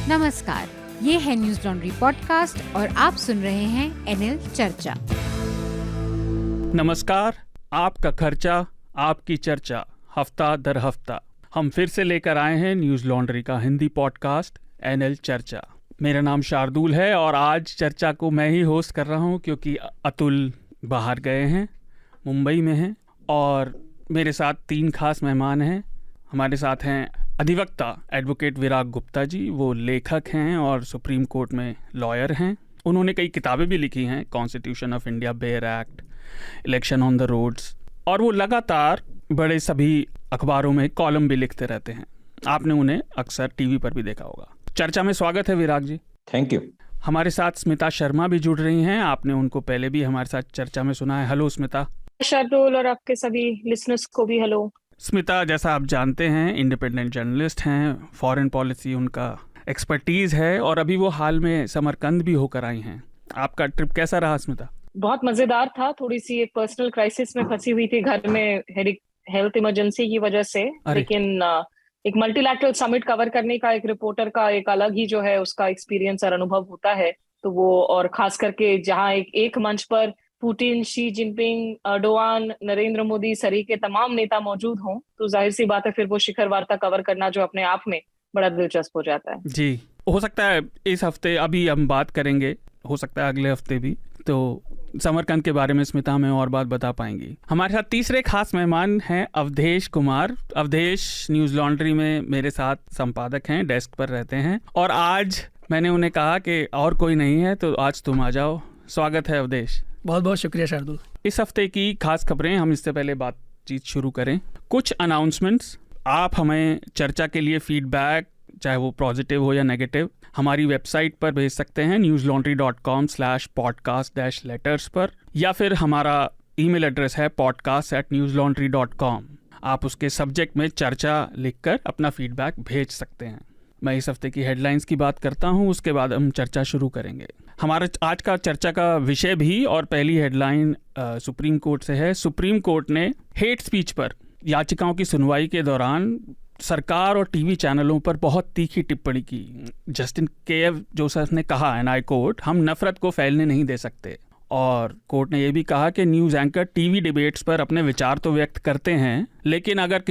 नमस्कार, ये है न्यूज लॉन्ड्री पॉडकास्ट और आप सुन रहे हैं एनएल चर्चा। नमस्कार, आपका खर्चा आपकी चर्चा, हफ्ता दर हफ्ता हम फिर से लेकर आए हैं न्यूज लॉन्ड्री का हिंदी पॉडकास्ट एनएल चर्चा। मेरा नाम शार्दुल है और आज चर्चा को मैं ही होस्ट कर रहा हूं क्योंकि अतुल बाहर गए हैं, मुंबई में हैं और मेरे साथ 3 खास मेहमान हैं। हमारे साथ हैं अधिवक्ता एडवोकेट विराग गुप्ता जी, वो लेखक हैं और सुप्रीम कोर्ट में लॉयर हैं। उन्होंने कई किताबें भी लिखी हैं, constitution of India, bare act, election on the roads, और वो लगातार बड़े सभी अखबारों में कॉलम भी लिखते रहते हैं। आपने उन्हें अक्सर टीवी पर भी देखा होगा। चर्चा में स्वागत है विराग जी। Thank you. हमारे साथ स्मिता शर्मा भी जुड़ रही हैं। आपने उनको पहले भी हमारे साथ चर्चा में सुना है। हेलो स्मिता। शार्दुल और आपके सभी लिसनर्स को भी हेलो। स्मिता, जैसा आप जानते हैं, इंडिपेंडेंट जर्नलिस्ट हैं, फॉरेन पॉलिसी उनका एक्सपर्टीज है और अभी वो हाल में समरकंद भी होकर आई हैं। आपका ट्रिप कैसा रहा स्मिता? बहुत मजेदार था। थोड़ी सी एक पर्सनल क्राइसिस में फंसी हुई थी घर में हेल्थ इमरजेंसी की वजह से, लेकिन एक मल्टीलैटरल समिट कवर करने का एक रिपोर्टर का एक अलग ही जो है उसका एक्सपीरियंस और अनुभव होता है। तो वो, और खास करके जहाँ एक मंच पर Putin, Xi Jinping, Erdogan, Narendra Modi सरी के तमाम नेता मौजूद हों, तो जाहिर सी बात है फिर वो शिखर वार्ता कवर करना जो अपने आप में बड़ा दिलचस्प हो जाता है। जी, हो सकता है इस हफ्ते अभी हम बात करेंगे, हो सकता है अगले हफ्ते भी, तो समरकंद के बारे में स्मिता हमें और बात बता पाएंगी। हमारे साथ तीसरे खास मेहमान हैं अवधेश कुमार। अवधेश न्यूज लॉन्ड्री में मेरे साथ संपादक हैं, डेस्क पर रहते हैं और आज मैंने उन्हें कहा कि और कोई नहीं है तो आज तुम आ जाओ। स्वागत है अवधेश। बहुत बहुत शुक्रिया शार्दुल। इस हफ्ते की खास खबरें, हम इससे पहले बातचीत शुरू करें, कुछ अनाउंसमेंट्स। आप हमें चर्चा के लिए फीडबैक, चाहे वो पॉजिटिव हो या नेगेटिव, हमारी वेबसाइट पर भेज सकते हैं newslaundry.com/podcast-letters पर, या फिर हमारा ईमेल एड्रेस है podcast@newslaundry.com। आप उसके सब्जेक्ट में चर्चा लिखकर अपना फीडबैक भेज सकते हैं। मैं इस हफ्ते की हेडलाइंस की बात करता हूं, उसके बाद हम चर्चा शुरू करेंगे। हमारा आज का चर्चा का विषय भी और पहली हेडलाइन सुप्रीम कोर्ट से है। सुप्रीम कोर्ट ने हेट स्पीच पर याचिकाओं की सुनवाई के दौरान सरकार और टीवी चैनलों पर बहुत तीखी टिप्पणी की। जस्टिन केव जोसेफ ने कहा, एंड आई कोट, हम नफरत को फैलने नहीं दे सकते। और कोर्ट ने यह भी कहा कि न्यूज़ एंकर टीवी डिबेट्स पर अपने विचार तो व्यक्त करते हैं, लेकिन अगर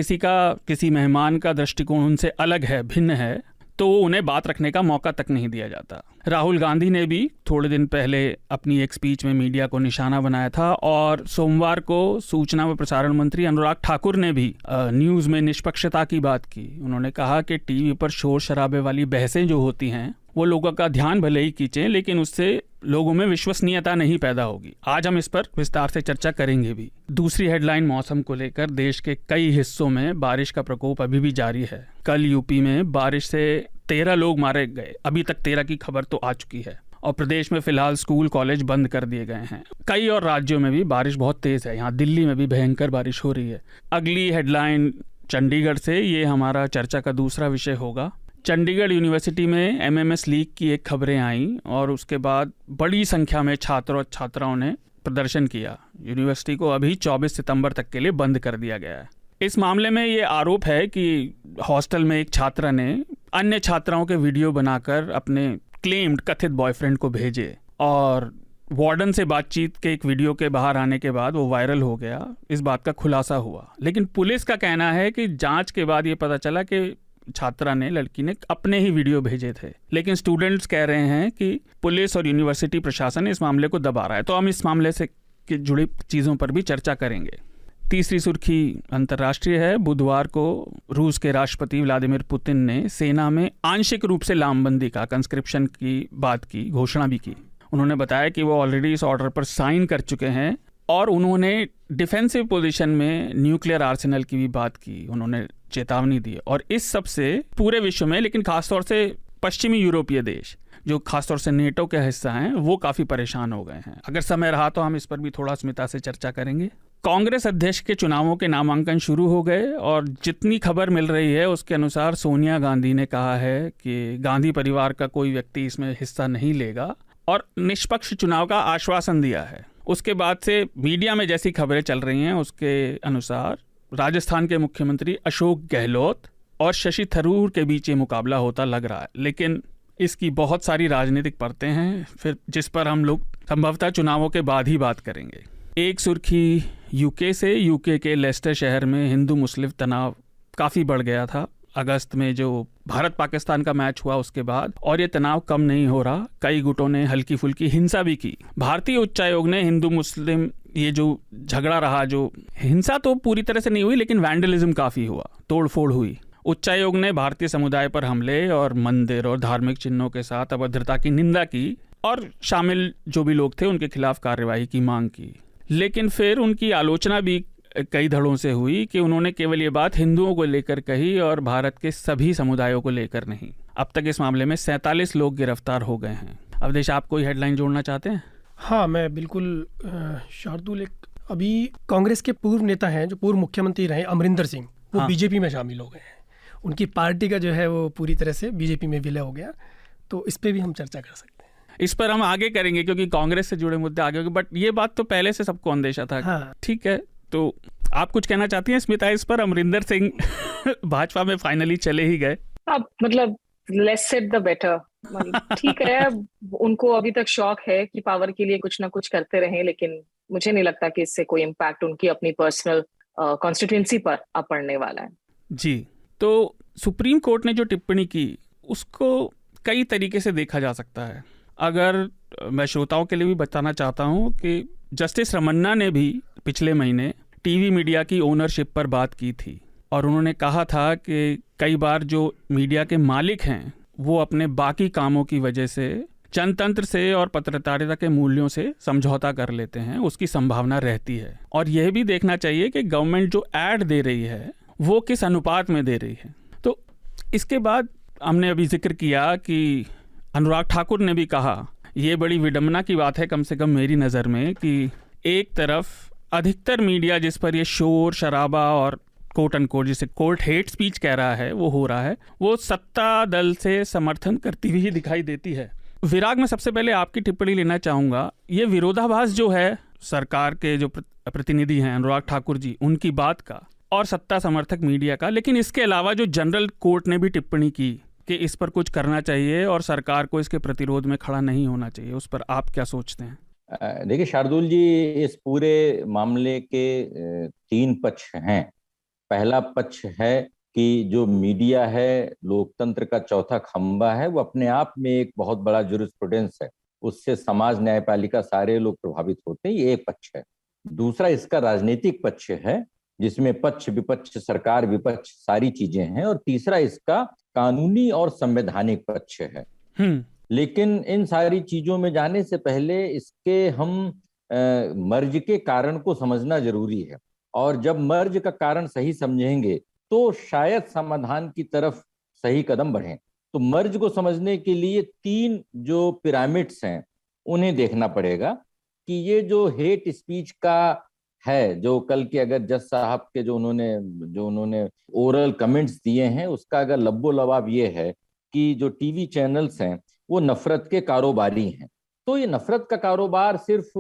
किसी मेहमान का दृष्टिकोण उनसे अलग है, भिन्न है, तो उन्हें बात रखने का मौका तक नहीं दिया जाता। राहुल गांधी ने भी थोड़े दिन पहले अपनी एक स्पीच में मीडिया को निशाना बनाया था और सोमवार को सूचना व प्रसारण मंत्री अनुराग ठाकुर ने भी न्यूज़ में निष्पक्षता की बात की। उन्होंने कहा कि टीवी पर शोर शराबे वाली बहसें जो होती हैं वो लोगों का ध्यान भले ही खींचें, लेकिन उससे लोगों में विश्वसनीयता नहीं पैदा होगी। आज हम इस पर विस्तार से चर्चा करेंगे भी। दूसरी हेडलाइन मौसम को लेकर। देश के कई हिस्सों में बारिश का प्रकोप अभी भी जारी है। कल यूपी में बारिश से 13 लोग मारे गए, अभी तक 13 की खबर तो आ चुकी है, और प्रदेश में फिलहाल स्कूल कॉलेज बंद कर दिए गए हैं। कई और राज्यों में भी बारिश बहुत तेज है, यहाँ दिल्ली में भी भयंकर बारिश हो रही है। अगली हेडलाइन चंडीगढ़ से, ये हमारा चर्चा का दूसरा विषय होगा। चंडीगढ़ यूनिवर्सिटी में एमएमएस लीक की एक खबरें आईं और उसके बाद बड़ी संख्या में छात्र और छात्राओं ने प्रदर्शन किया। यूनिवर्सिटी को अभी 24 सितंबर तक के लिए बंद कर दिया गया है। इस मामले में ये आरोप है कि हॉस्टल में एक छात्रा ने अन्य छात्राओं के वीडियो बनाकर अपने क्लेम्ड कथित बॉयफ्रेंड को भेजे और वार्डन से बातचीत के एक वीडियो के बाहर आने के बाद वो वायरल हो गया। इस बात का खुलासा हुआ, लेकिन पुलिस का कहना है कि जांच के बाद ये पता चला कि छात्रा ने, लड़की ने अपने ही वीडियो भेजे थे। लेकिन स्टूडेंट्स कह रहे हैं कि पुलिस और यूनिवर्सिटी प्रशासन इस मामले को दबा रहा है। तो हम इस मामले से जुड़ी चीज़ों पर भी चर्चा करेंगे। तीसरी सुर्खी अंतर्राष्ट्रीय है। बुधवार को रूस के राष्ट्रपति व्लादिमीर पुतिन ने सेना में आंशिक रूप से लामबंदी का, कंस्क्रिप्शन की बात की, घोषणा भी की। उन्होंने बताया कि वो ऑलरेडी इस ऑर्डर पर साइन कर चुके हैं और उन्होंने डिफेंसिव पोजीशन में न्यूक्लियर आर्सेनल की भी बात की। उन्होंने चेतावनी दी और इस सब से पूरे विश्व में, लेकिन खासतौर से पश्चिमी यूरोपीय देश जो खासतौर से नेटो के हिस्सा हैं, वो काफ़ी परेशान हो गए हैं। अगर समय रहा तो हम इस पर भी थोड़ा स्मिता से चर्चा करेंगे। कांग्रेस अध्यक्ष के चुनावों के नामांकन शुरू हो गए और जितनी खबर मिल रही है उसके अनुसार सोनिया गांधी ने कहा है कि गांधी परिवार का कोई व्यक्ति इसमें हिस्सा नहीं लेगा और निष्पक्ष चुनाव का आश्वासन दिया है। उसके बाद से मीडिया में जैसी खबरें चल रही हैं उसके अनुसार राजस्थान के मुख्यमंत्री अशोक गहलोत और शशि थरूर के बीच ये मुकाबला होता लग रहा है। लेकिन इसकी बहुत सारी राजनीतिक परतें हैं, फिर जिस पर हम लोग संभवतः चुनावों के बाद ही बात करेंगे। एक सुर्खी यूके से, यूके के लेस्टर शहर में हिंदू मुस्लिम तनाव काफ़ी बढ़ गया था अगस्त में जो भारत पाकिस्तान का मैच हुआ उसके बाद, और ये तनाव कम नहीं हो रहा। कई गुटों ने हल्की फुल्की हिंसा भी की। भारतीय उच्चायोग ने हिंदू मुस्लिम ये जो झगड़ा रहा, जो हिंसा तो पूरी तरह से नहीं हुई लेकिन वैंडलिज्म काफ़ी हुआ, तोड़फोड़ हुई। उच्चायोग ने भारतीय समुदाय पर हमले और मंदिर और धार्मिक चिन्हों के साथ अभद्रता की निंदा की और शामिल जो भी लोग थे उनके खिलाफ कार्यवाही की मांग की। लेकिन फिर उनकी आलोचना भी कई धड़ों से हुई कि उन्होंने केवल ये बात हिंदुओं को लेकर कही और भारत के सभी समुदायों को लेकर नहीं। अब तक इस मामले में 47 लोग गिरफ्तार हो गए हैं। अवधेश, आप कोई हेडलाइन जोड़ना चाहते हैं? हाँ, मैं बिल्कुल। शार्दुल, अभी कांग्रेस के पूर्व नेता हैं जो पूर्व मुख्यमंत्री रहे अमरिंदर सिंह, वो बीजेपी में शामिल हो गए हैं। उनकी पार्टी का जो है वो पूरी तरह से बीजेपी में विलय हो गया, तो इस पे भी हम चर्चा कर सकते हैं। इस पर हम आगे करेंगे क्योंकि कांग्रेस से जुड़े मुद्दे आगे होंगे, बट ये बात तो पहले से सबको अंदेशा था। हाँ। ठीक है, तो आप कुछ कहना चाहती हैं स्मिता इस पर? अमरिंदर सिंह भाजपा में फाइनली चले ही गए। अब मतलब लेस सेड द बेटर। ठीक है, उनको अभी तक शौक है कि पावर के लिए कुछ ना कुछ करते रहें, लेकिन मुझे नहीं लगता कि इससे कोई इम्पैक्ट उनकी अपनी पर्सनल कॉन्स्टिट्यूएंसी पर पड़ने वाला है। जी, तो सुप्रीम कोर्ट ने जो टिप्पणी की उसको कई तरीके से देखा जा सकता है। अगर मैं श्रोताओं के लिए भी बताना चाहता हूँ कि जस्टिस रमन्ना ने भी पिछले महीने टीवी मीडिया की ओनरशिप पर बात की थी और उन्होंने कहा था कि कई बार जो मीडिया के मालिक हैं वो अपने बाकी कामों की वजह से जनतंत्र से और पत्रकारिता के मूल्यों से समझौता कर लेते हैं, उसकी संभावना रहती है। और यह भी देखना चाहिए कि गवर्नमेंट जो ऐड दे रही है वो किस अनुपात में दे रही है। तो इसके बाद हमने अभी जिक्र किया कि अनुराग ठाकुर ने भी कहा, ये बड़ी विडंबना की बात है कम से कम मेरी नज़र में, कि एक तरफ अधिकतर मीडिया जिस पर ये शोर शराबा और कोट अनकोट जिसे कोर्ट हेट स्पीच कह रहा है वो हो रहा है, वो सत्ता दल से समर्थन करती हुई दिखाई देती है। विराग, में सबसे पहले आपकी टिप्पणी लेना चाहूँगा। ये विरोधाभास जो है सरकार के जो प्रतिनिधि हैं अनुराग ठाकुर जी, उनकी बात का और सत्ता समर्थक मीडिया का, लेकिन इसके अलावा जो जनरल कोर्ट ने भी टिप्पणी की कि इस पर कुछ करना चाहिए और सरकार को इसके प्रतिरोध में खड़ा नहीं होना चाहिए, उस पर आप क्या सोचते हैं? देखिए शार्दुल जी, इस पूरे मामले के 3 पक्ष हैं। पहला पक्ष है कि जो मीडिया है लोकतंत्र का चौथा खंबा है, वो अपने आप में एक बहुत बड़ा जुरिस्प्रूडेंस है, उससे समाज न्यायपालिका सारे लोग प्रभावित होते हैं, ये एक पक्ष है। दूसरा इसका राजनीतिक पक्ष है जिसमें पक्ष विपक्ष सरकार विपक्ष सारी चीजें हैं, और तीसरा इसका कानूनी और संवैधानिक पक्ष है। लेकिन इन सारी चीजों में जाने से पहले इसके हम मर्ज के कारण को समझना जरूरी है, और जब मर्ज का कारण सही समझेंगे तो शायद समाधान की तरफ सही कदम बढ़ें। तो मर्ज को समझने के लिए 3 जो पिरामिड्स हैं उन्हें देखना पड़ेगा कि ये जो हेट स्पीच का है, जो कल के अगर जज साहब के जो उन्होंने ओरल कमेंट्स दिए हैं, उसका अगर लब्बो लबाब ये है कि जो टीवी चैनल्स हैं वो नफरत के कारोबारी हैं। तो ये नफरत का कारोबार सिर्फ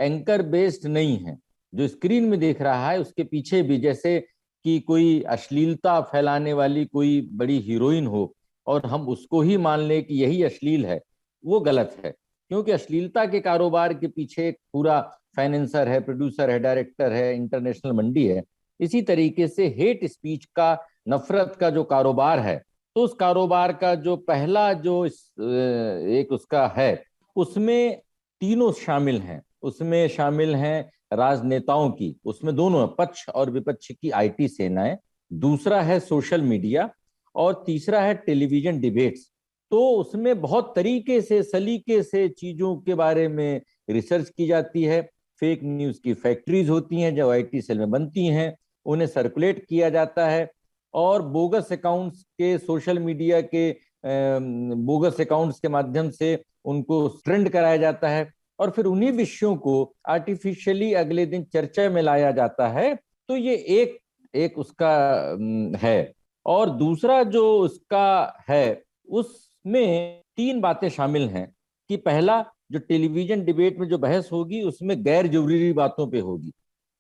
एंकर बेस्ड नहीं है, जो स्क्रीन में देख रहा है उसके पीछे भी, जैसे कि कोई अश्लीलता फैलाने वाली कोई बड़ी हीरोइन हो और हम उसको ही मान लें कि यही अश्लील है, वो गलत है। क्योंकि अश्लीलता के कारोबार के पीछे एक पूरा फाइनेंसर है, प्रोड्यूसर है, डायरेक्टर है, इंटरनेशनल मंडी है। इसी तरीके से हेट स्पीच का, नफरत का जो कारोबार है, तो उस कारोबार का जो पहला जो एक उसका है, उसमें तीनों शामिल हैं। उसमें शामिल हैं राजनेताओं की, उसमें दोनों पक्ष और विपक्ष की आईटी सेनाएं, दूसरा है सोशल मीडिया, और तीसरा है टेलीविजन डिबेट्स। तो उसमें बहुत तरीके से सलीके से चीजों के बारे में रिसर्च की जाती है। फेक न्यूज की फैक्ट्रीज होती हैं जो आईटी सेल में बनती हैं, उन्हें सर्कुलेट किया जाता है, और बोगस अकाउंट्स के, सोशल मीडिया के बोगस अकाउंट्स के माध्यम से उनको ट्रेंड कराया जाता है, और फिर उन्हीं विषयों को आर्टिफिशियली अगले दिन चर्चा में लाया जाता है। तो ये एक उसका है। और दूसरा जो उसका है, उसमें 3 बातें शामिल हैं कि पहला, जो टेलीविजन डिबेट में जो बहस होगी उसमें गैर जरूरी बातों पे होगी,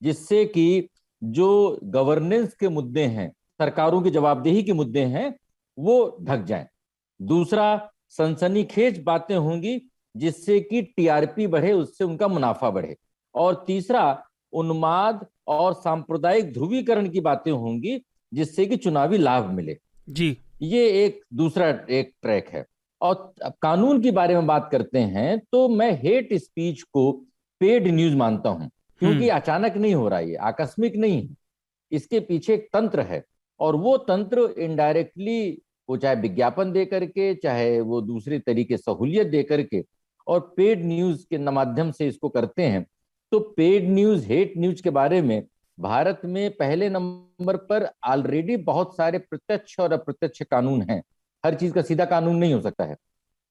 जिससे कि जो गवर्नेंस के मुद्दे हैं, सरकारों की जवाबदेही के मुद्दे हैं, वो ढक जाएं। दूसरा, सनसनीखेज बातें होंगी जिससे कि टीआरपी बढ़े, उससे उनका मुनाफा बढ़े। और तीसरा, उन्माद और सांप्रदायिक ध्रुवीकरण की बातें होंगी जिससे कि चुनावी लाभ मिले जी। ये एक दूसरा एक ट्रैक है। और कानून के बारे में बात करते हैं तो मैं हेट स्पीच को पेड न्यूज मानता हूं, क्योंकि अचानक नहीं हो रहा, है आकस्मिक नहीं है, इसके पीछे एक तंत्र है। और वो तंत्र इनडायरेक्टली, वो चाहे विज्ञापन दे करके, चाहे वो दूसरे तरीके सहूलियत दे करके, और पेड न्यूज के माध्यम से इसको करते हैं। तो पेड न्यूज, हेट न्यूज के बारे में भारत में पहले नंबर पर ऑलरेडी बहुत सारे प्रत्यक्ष और अप्रत्यक्ष कानून हैं। हर चीज का सीधा कानून नहीं हो सकता है,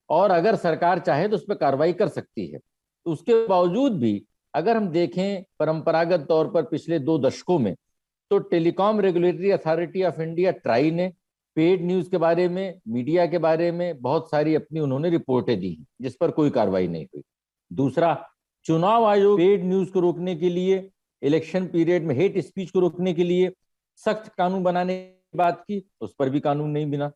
और अगर सरकार चाहे तो उस पर कार्रवाई कर सकती है। उसके बावजूद भी अगर हम देखें परंपरागत तौर पर पिछले 2 दशकों में, तो telecom regulatory authority of India try ने पेड न्यूज के बारे में, मीडिया के बारे में बहुत सारी अपनी उन्होंने रिपोर्टें दी हैं, जिस पर कोई कार्रवाई नहीं हुई। दूसरा, चुनाव आयोग पेड न्यूज को रोकने के लिए, इलेक्शन पीरियड में हेट स्पीच को रोकने के लिए सख्त कानून बनाने की बात की, उस पर भी कानून नहीं बना।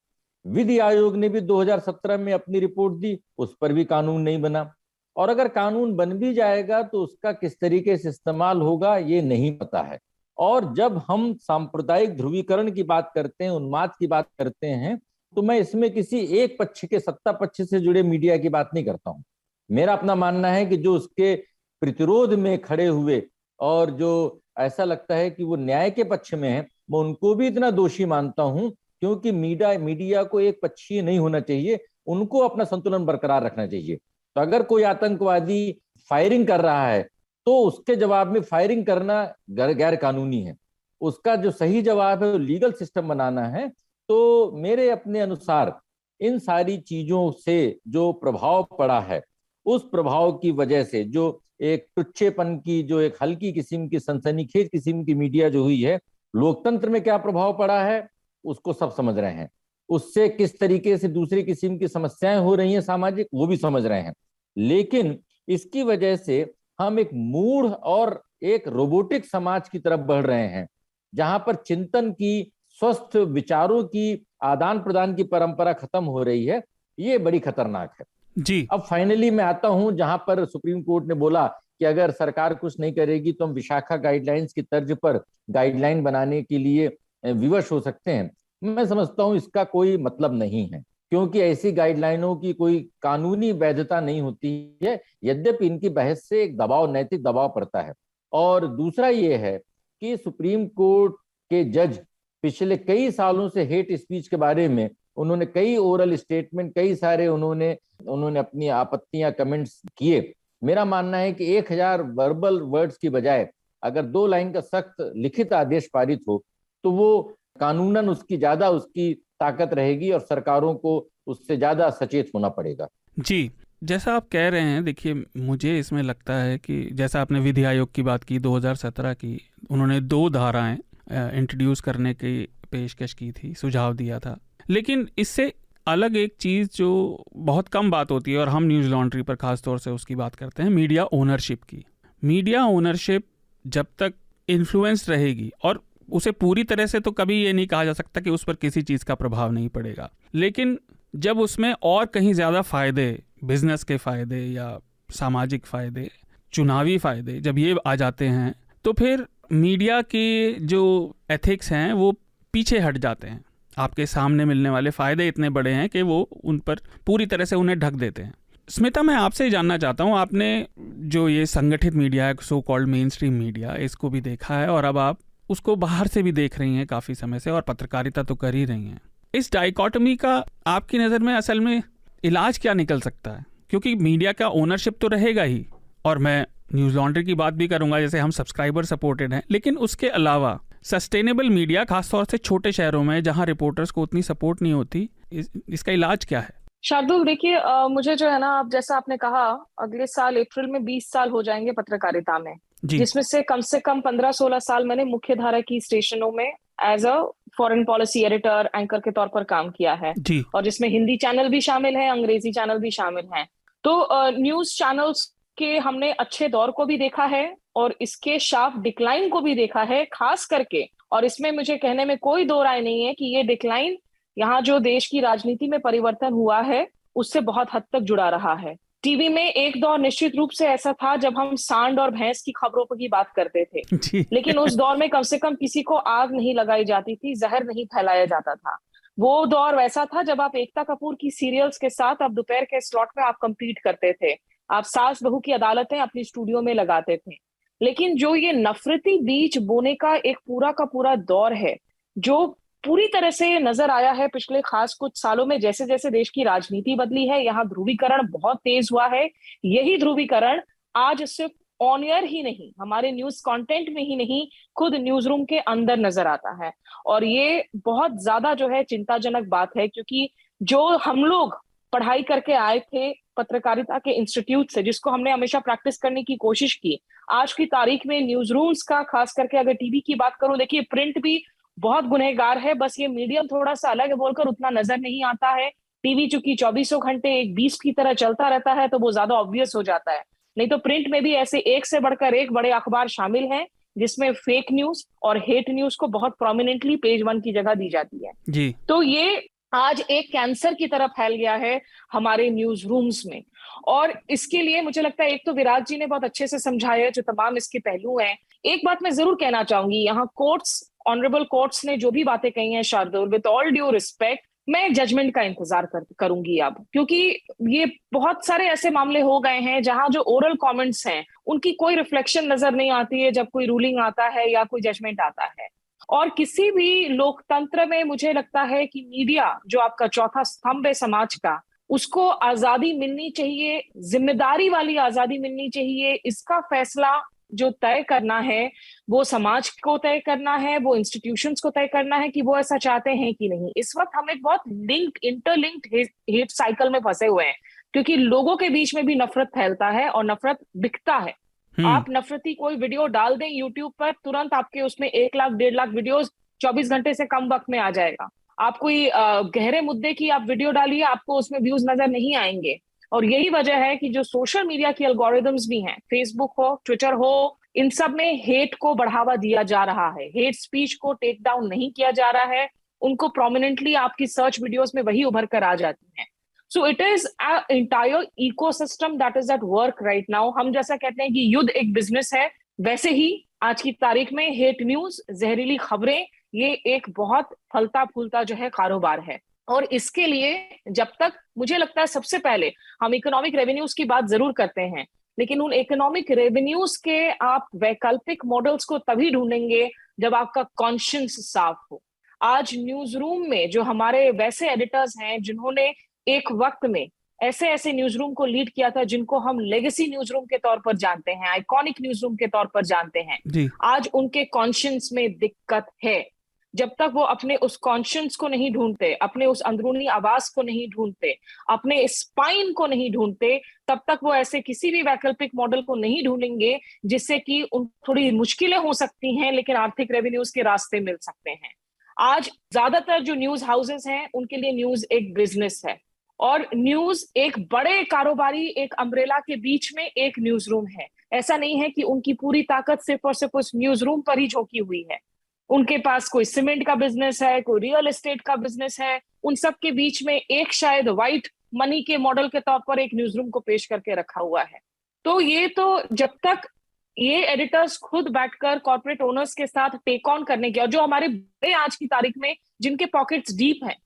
विधि आयोग ने भी 2017 में अपनी रिपोर्ट दी, उस पर भी कानून नहीं बना। और अगर कानून बन भी जाएगा तो उसका किस तरीके से इस्तेमाल होगा ये नहीं पता है। और जब हम सांप्रदायिक ध्रुवीकरण की बात करते हैं, उन्माद की बात करते हैं, तो मैं इसमें किसी एक पक्ष के, सत्ता पक्ष से जुड़े मीडिया की बात नहीं करता हूं। मेरा अपना मानना है कि जो उसके प्रतिरोध में खड़े हुए और जो ऐसा लगता है कि वो न्याय के पक्ष में है, मैं उनको भी इतना दोषी मानता हूं, क्योंकि मीडिया को एक पक्षीय नहीं होना चाहिए, उनको अपना संतुलन बरकरार रखना चाहिए। तो अगर कोई आतंकवादी फायरिंग कर रहा है तो उसके जवाब में फायरिंग करना गैर कानूनी है। उसका जो सही जवाब है वो लीगल सिस्टम बनाना है। तो मेरे अपने अनुसार इन सारी चीजों से जो प्रभाव पड़ा है, उस प्रभाव की वजह से जो एक टुच्चेपन की, जो एक हल्की किस्म की, सनसनीखेज किस्म की मीडिया जो हुई है, लोकतंत्र में क्या प्रभाव पड़ा है उसको सब समझ रहे हैं। उससे किस तरीके से दूसरी किस्म की समस्याएं हो रही हैं सामाजिक, वो भी समझ रहे हैं। लेकिन इसकी वजह से हम एक मूढ़ और एक रोबोटिक समाज की तरफ बढ़ रहे हैं, जहां पर चिंतन की, स्वस्थ विचारों की आदान प्रदान की परंपरा खत्म हो रही है। ये बड़ी खतरनाक है जी। अब फाइनली मैं आता हूं जहां पर सुप्रीम कोर्ट ने बोला कि अगर सरकार कुछ नहीं करेगी तो हम विशाखा गाइडलाइंस की तर्ज पर गाइडलाइन बनाने के लिए विवश हो सकते हैं। मैं समझता हूं इसका कोई मतलब नहीं है, क्योंकि ऐसी गाइडलाइनों की कोई कानूनी वैधता नहीं होती है, यद्यपि इनकी बहस से एक दबाव, नैतिक दबाव पड़ता है। और दूसरा ये है कि सुप्रीम कोर्ट के जज पिछले कई सालों से हेट स्पीच के बारे में उन्होंने कई ओरल स्टेटमेंट, कई सारे उन्होंने अपनी आपत्तियां, कमेंट्स किए। मेरा मानना है कि 1000 वर्बल वर्ड्स की बजाय अगर 2 लाइन का सख्त लिखित आदेश पारित हो तो वो कानूनन उसकी ताकत रहेगी और सरकारों को उससे ज्यादा सचेत होना पड़ेगा। जी, जैसा आप कह रहे हैं, देखिए मुझे इसमें लगता है कि जैसा आपने विधि आयोग की बात की 2017 की, उन्होंने 2 धाराएं इंट्रोड्यूस करने की पेशकश की थी, सुझाव दिया था। लेकिन इससे अलग एक चीज़ जो बहुत कम बात होती है और हम न्यूज़ लॉन्ड्री पर खास तौर से उसकी बात करते हैं, मीडिया ओनरशिप की। मीडिया ओनरशिप जब तक इन्फ्लुएंस रहेगी, और उसे पूरी तरह से तो कभी ये नहीं कहा जा सकता कि उस पर किसी चीज़ का प्रभाव नहीं पड़ेगा, लेकिन जब उसमें और कहीं ज़्यादा फ़ायदे, बिजनेस के फ़ायदे या सामाजिक फ़ायदे, चुनावी फ़ायदे जब ये आ जाते हैं, तो फिर मीडिया के जो एथिक्स हैं वो पीछे हट जाते हैं। आपके सामने मिलने वाले फ़ायदे इतने बड़े हैं कि वो उन पर पूरी तरह से उन्हें ढक देते हैं। स्मिता, मैं आपसे जानना चाहता हूँ, आपने जो ये संगठित मीडिया है, so called main stream media, इसको भी देखा है और अब आप उसको बाहर से भी देख रही हैं काफ़ी समय से, और पत्रकारिता तो कर ही रही हैं। इस डाइकोटमी का आपकी नज़र में असल में इलाज क्या निकल सकता है? क्योंकि मीडिया का ओनरशिप तो रहेगा ही, और मैं न्यूज़ लॉन्ड्री की बात भी करूंगा, जैसे हम सब्सक्राइबर सपोर्टेड हैं, लेकिन उसके अलावा सस्टेनेबल मीडिया, खासतौर से छोटे शहरों में जहां रिपोर्टर्स को उतनी सपोर्ट नहीं होती, इसका इलाज क्या है? शार्दुल, देखिए, मुझे जो है ना, अब जैसा आपने कहा, अगले साल अप्रैल में 20 साल हो जाएंगे पत्रकारिता में, जिसमें से कम 15-16 साल मैंने मुख्य धारा की स्टेशनों में as a foreign policy editor, anchor के तौर पर काम किया है, और जिसमें हिंदी चैनल भी शामिल है, अंग्रेजी चैनल भी शामिल हैं। तो न्यूज चैनल्स के हमने अच्छे दौर को भी देखा है और इसके शार्प डिक्लाइन को भी देखा है, खास करके। और इसमें मुझे कहने में कोई दो राय नहीं है कि ये डिक्लाइन, यहाँ जो देश की राजनीति में परिवर्तन हुआ है, उससे बहुत हद तक जुड़ा रहा है। टीवी में एक दौर निश्चित रूप से ऐसा था जब हम सांड और भैंस की खबरों की बात करते थे, लेकिन उस दौर में कम से कम किसी को आग नहीं लगाई जाती थी, जहर नहीं फैलाया जाता था। वो दौर वैसा था जब आप एकता कपूर की सीरियल्स के साथ आप दोपहर के स्लॉट में आप compete करते थे, आप सास बहू की अदालतें अपनी स्टूडियो में लगाते थे। लेकिन जो ये नफरती बीज बोने का एक पूरा का पूरा दौर है, जो पूरी तरह से नजर आया है पिछले खास कुछ सालों में, जैसे जैसे देश की राजनीति बदली है, यहाँ ध्रुवीकरण बहुत तेज हुआ है। यही ध्रुवीकरण आज सिर्फ ऑन एयर ही नहीं, हमारे न्यूज कंटेंट में ही नहीं, खुद न्यूज रूम के अंदर नजर आता है। और ये बहुत ज्यादा जो है चिंताजनक बात है, क्योंकि जो हम लोग पढ़ाई करके आए थे पत्रकारिता के इंस्टीट्यूट से, जिसको हमने हमेशा प्रैक्टिस करने की कोशिश की, आज की तारीख में न्यूज रूम्स का, खास करके अगर टीवी की बात करूं, देखिए प्रिंट भी बहुत गुनहगार है, बस ये मीडियम थोड़ा सा अलग है बोलकर उतना नजर नहीं आता है। टीवी चूंकि 24 घंटे एक 20 की तरह चलता रहता है तो वो ज्यादा ऑब्वियस हो जाता है, नहीं तो प्रिंट में भी ऐसे एक से बढ़कर एक बड़े अखबार शामिल हैं जिसमें फेक न्यूज और हेट न्यूज को बहुत प्रोमिनेंटली पेज 1 की जगह दी जाती है जी। तो ये आज एक कैंसर की तरफ फैल गया है हमारे न्यूज रूम्स में। और इसके लिए मुझे लगता है एक तो विराट जी ने बहुत अच्छे से समझाया जो तमाम इसके पहलू हैं। एक बात मैं जरूर कहना चाहूंगी, यहाँ कोर्ट्स, ऑनरेबल कोर्ट्स ने जो भी बातें कही हैं Shardul, with all due respect, मैं जजमेंट का इंतजार करूंगी अब, क्योंकि ये बहुत सारे ऐसे मामले हो गए हैं जहां जो ओरल कमेंट्स हैं उनकी कोई रिफ्लेक्शन नजर नहीं आती है जब कोई रूलिंग आता है या कोई जजमेंट आता है। और किसी भी लोकतंत्र में मुझे लगता है कि मीडिया जो आपका चौथा स्तंभ है समाज का, उसको आजादी मिलनी चाहिए, जिम्मेदारी वाली आजादी मिलनी चाहिए। इसका फैसला जो तय करना है वो समाज को तय करना है, वो इंस्टीट्यूशंस को तय करना है कि वो ऐसा चाहते हैं कि नहीं। इस वक्त हम एक बहुत इंटरलिंक्ड हेट साइकिल में फंसे हुए हैं, क्योंकि लोगों के बीच में भी नफरत फैलता है और नफरत बिकता है। आप नफरती कोई वीडियो डाल दें यूट्यूब पर, तुरंत आपके उसमें 1 लाख 1.5 लाख वीडियोस 24 घंटे से कम वक्त में आ जाएगा। आप कोई गहरे मुद्दे की आप वीडियो डालिए, आपको उसमें व्यूज नजर नहीं आएंगे। और यही वजह है कि जो सोशल मीडिया की एल्गोरिदम्स भी हैं, फेसबुक हो, ट्विटर हो, इन सब में हेट को बढ़ावा दिया जा रहा है, हेट स्पीच को टेक डाउन नहीं किया जा रहा है, उनको प्रोमिनेंटली आपकी सर्च वीडियोस में वही उभर कर आ जाती हैं। So it is an entire ecosystem that is at work right now. हम जैसा कहते हैं कि युद्ध एक बिजनेस है, वैसे ही आज की तारीख में हेट न्यूज, जहरीली खबरें, ये एक बहुत फलता फूलता जो है कारोबार है। और इसके लिए जब तक, मुझे लगता है सबसे पहले हम इकोनॉमिक रेवेन्यूज की बात जरूर करते हैं, लेकिन उन इकोनॉमिक रेवेन्यूज के आप वैकल्पिक मॉडल्स को तभी ढूंढेंगे जब आपका कॉन्शियंस साफ हो। आज न्यूज रूम में जो हमारे वैसे एडिटर्स हैं जिन्होंने एक वक्त में ऐसे ऐसे न्यूज रूम को लीड किया था जिनको हम लेगेसी न्यूज रूम के तौर पर जानते हैं, आइकॉनिक न्यूज रूम के तौर पर जानते हैं, आज उनके कॉन्शियंस में दिक्कत है। जब तक वो अपने उस कॉन्शियंस को नहीं ढूंढते, अपने उस अंदरूनी आवाज को नहीं ढूंढते, अपने स्पाइन को नहीं ढूंढते, तब तक वो ऐसे किसी भी वैकल्पिक मॉडल को नहीं ढूंढेंगे जिससे कि उन थोड़ी मुश्किलें हो सकती हैं लेकिन आर्थिक रेवेन्यूज के रास्ते मिल सकते हैं। आज ज्यादातर जो न्यूज हाउसेस हैं उनके लिए न्यूज एक बिजनेस है, और न्यूज एक बड़े कारोबारी एक अम्ब्रेला के बीच में एक न्यूज रूम है। ऐसा नहीं है कि उनकी पूरी ताकत सिर्फ और सिर्फ उस न्यूज रूम पर ही झोंकी हुई है। उनके पास कोई सीमेंट का बिजनेस है, कोई रियल एस्टेट का बिजनेस है, उन सब के बीच में एक शायद व्हाइट मनी के मॉडल के तौर पर एक न्यूज रूम को पेश करके रखा हुआ है। तो ये तो जब तक ये एडिटर्स खुद बैठकर कॉर्पोरेट ओनर्स के साथ टेक ऑन करने की, और जो हमारे बड़े आज की तारीख में जिनके पॉकेट्स डीप हैं,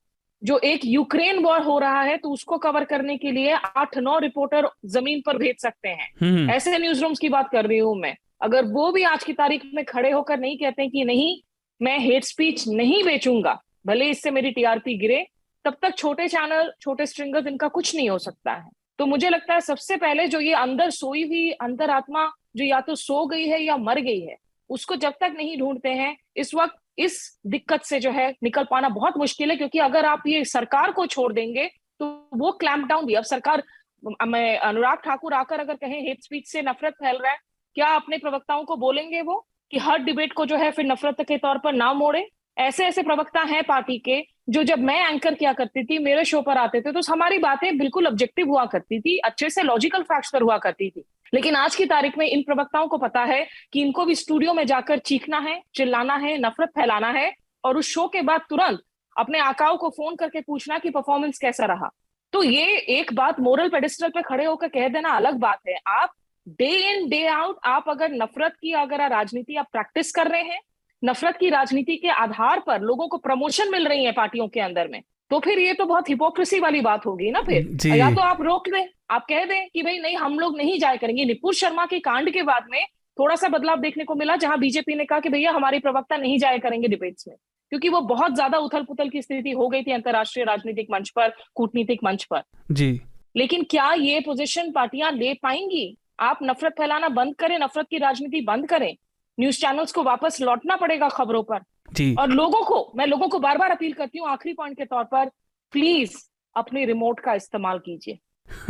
जो एक यूक्रेन वॉर हो रहा है तो उसको कवर करने के लिए 8-9 रिपोर्टर जमीन पर भेज सकते हैं, ऐसे न्यूज रूम्स की बात कर रही हूं मैं। अगर वो भी आज की तारीख में खड़े होकर नहीं कहते कि नहीं मैं हेट स्पीच नहीं बेचूंगा, भले इससे मेरी टीआरपी गिरे, तब तक छोटे चैनल, छोटे स्ट्रिंगर्स, इनका कुछ नहीं हो सकता है। तो मुझे लगता है सबसे पहले जो ये अंदर सोई हुई अंतरात्मा जो या तो सो गई है या मर गई है, उसको जब तक नहीं ढूंढते हैं, इस वक्त इस दिक्कत से जो है निकल पाना बहुत मुश्किल है। क्योंकि अगर आप ये सरकार को छोड़ देंगे तो वो क्लैंप डाउन भी, अब सरकार, मैं अनुराग ठाकुर आकर अगर कहें हेट स्पीच से नफरत फैल रहा है, क्या अपने प्रवक्ताओं को बोलेंगे वो कि हर डिबेट को जो है फिर नफरत के तौर पर ना मोड़े? ऐसे ऐसे प्रवक्ता हैं पार्टी के जो जब मैं एंकर किया करती थी, मेरे शो पर आते थे, तो हमारी बातें बिल्कुल ऑब्जेक्टिव हुआ करती थी, अच्छे से लॉजिकल फैक्ट्स पर हुआ करती थी। लेकिन आज की तारीख में इन प्रवक्ताओं को पता है कि इनको भी स्टूडियो में जाकर चीखना है, चिल्लाना है, नफरत फैलाना है, और उस शो के बाद तुरंत अपने आकाओं को फोन करके पूछना कि परफॉर्मेंस कैसा रहा। तो ये एक बात मोरल पेडिस्टल पे खड़े होकर कह देना अलग बात है। आप डे इन डे आउट आप अगर नफरत की राजनीति आप प्रैक्टिस कर रहे हैं, नफरत की राजनीति के आधार पर लोगों को प्रमोशन मिल रही है पार्टियों के अंदर में, तो फिर ये तो बहुत हिपोक्रेसी वाली बात होगी ना। फिर या तो आप रोक दें, आप कह दें कि भाई नहीं हम लोग नहीं जाया करेंगे। नुपुर शर्मा के कांड के बाद में थोड़ा सा बदलाव देखने को मिला, जहां बीजेपी ने कहा कि भैया हमारे प्रवक्ता नहीं जाया करेंगे डिबेट्स में, क्योंकि वो बहुत ज्यादा उथल पुथल की स्थिति हो गई थी अंतरराष्ट्रीय राजनीतिक मंच पर, कूटनीतिक मंच पर जी। लेकिन क्या ये पोजीशन पार्टियां ले पाएंगी? आप नफरत फैलाना बंद करें, नफरत की राजनीति बंद करें, न्यूज चैनल्स को वापस लौटना पड़ेगा खबरों पर जी। और मैं लोगों को बार बार अपील करती हूँ आखिरी पॉइंट के तौर पर, प्लीज अपने रिमोट का इस्तेमाल कीजिए।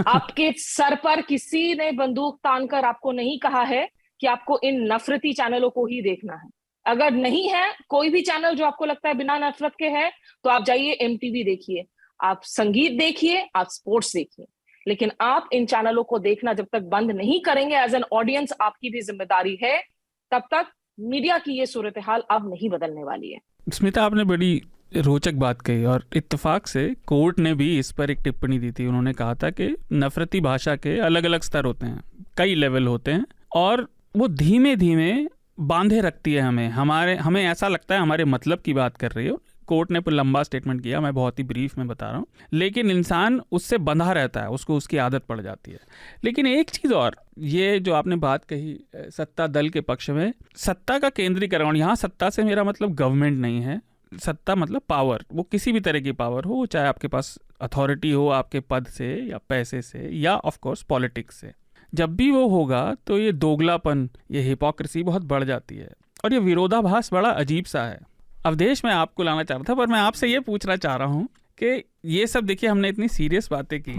आपके सर पर किसी ने बंदूक तानकर आपको नहीं कहा है कि आपको इन नफरती चैनलों को ही देखना है। अगर नहीं है कोई भी चैनल जो आपको लगता है बिना नफरत के है, तो आप जाइए MTV देखिए, आप संगीत देखिए, आप स्पोर्ट्स देखिए, लेकिन आप इन चैनलों को देखना जब तक बंद नहीं करेंगे एज एन ऑडियंस, आपकी भी जिम्मेदारी है, तब तक मीडिया की ये सूरत हाल अब नहीं बदलने वाली है। स्मिता, आपने बड़ी रोचक बात कही और इत्तेफाक से कोर्ट ने भी इस पर एक टिप्पणी दी थी। उन्होंने कहा था कि नफरती भाषा के अलग अलग स्तर होते हैं, कई लेवल होते हैं और वो धीमे धीमे बांधे रखती है हमें ऐसा लगता है हमारे मतलब की बात कर रही हो। कोर्ट ने लंबा स्टेटमेंट किया, मैं बहुत ही ब्रीफ में बता रहा हूँ, लेकिन इंसान उससे बंधा रहता है, उसको उसकी आदत पड़ जाती है। लेकिन एक चीज़ और, ये जो आपने बात कही सत्ता दल के पक्ष में, सत्ता का केंद्रीकरण, यहाँ सत्ता से मेरा मतलब गवर्नमेंट नहीं है, सत्ता मतलब पावर, वो किसी भी तरह की पावर हो, चाहे आपके पास अथॉरिटी हो आपके पद से या पैसे से या ऑफ कोर्स पॉलिटिक्स से, जब भी वो होगा तो ये दोगलापन, ये हिपोक्रेसी बहुत बढ़ जाती है और ये विरोधाभास बड़ा अजीब सा है। अवधेश, मैं आपको लाना चाह रहा था, पर मैं आपसे ये पूछना चाह रहा हूँ कि ये सब देखिए हमने इतनी सीरियस बातें की,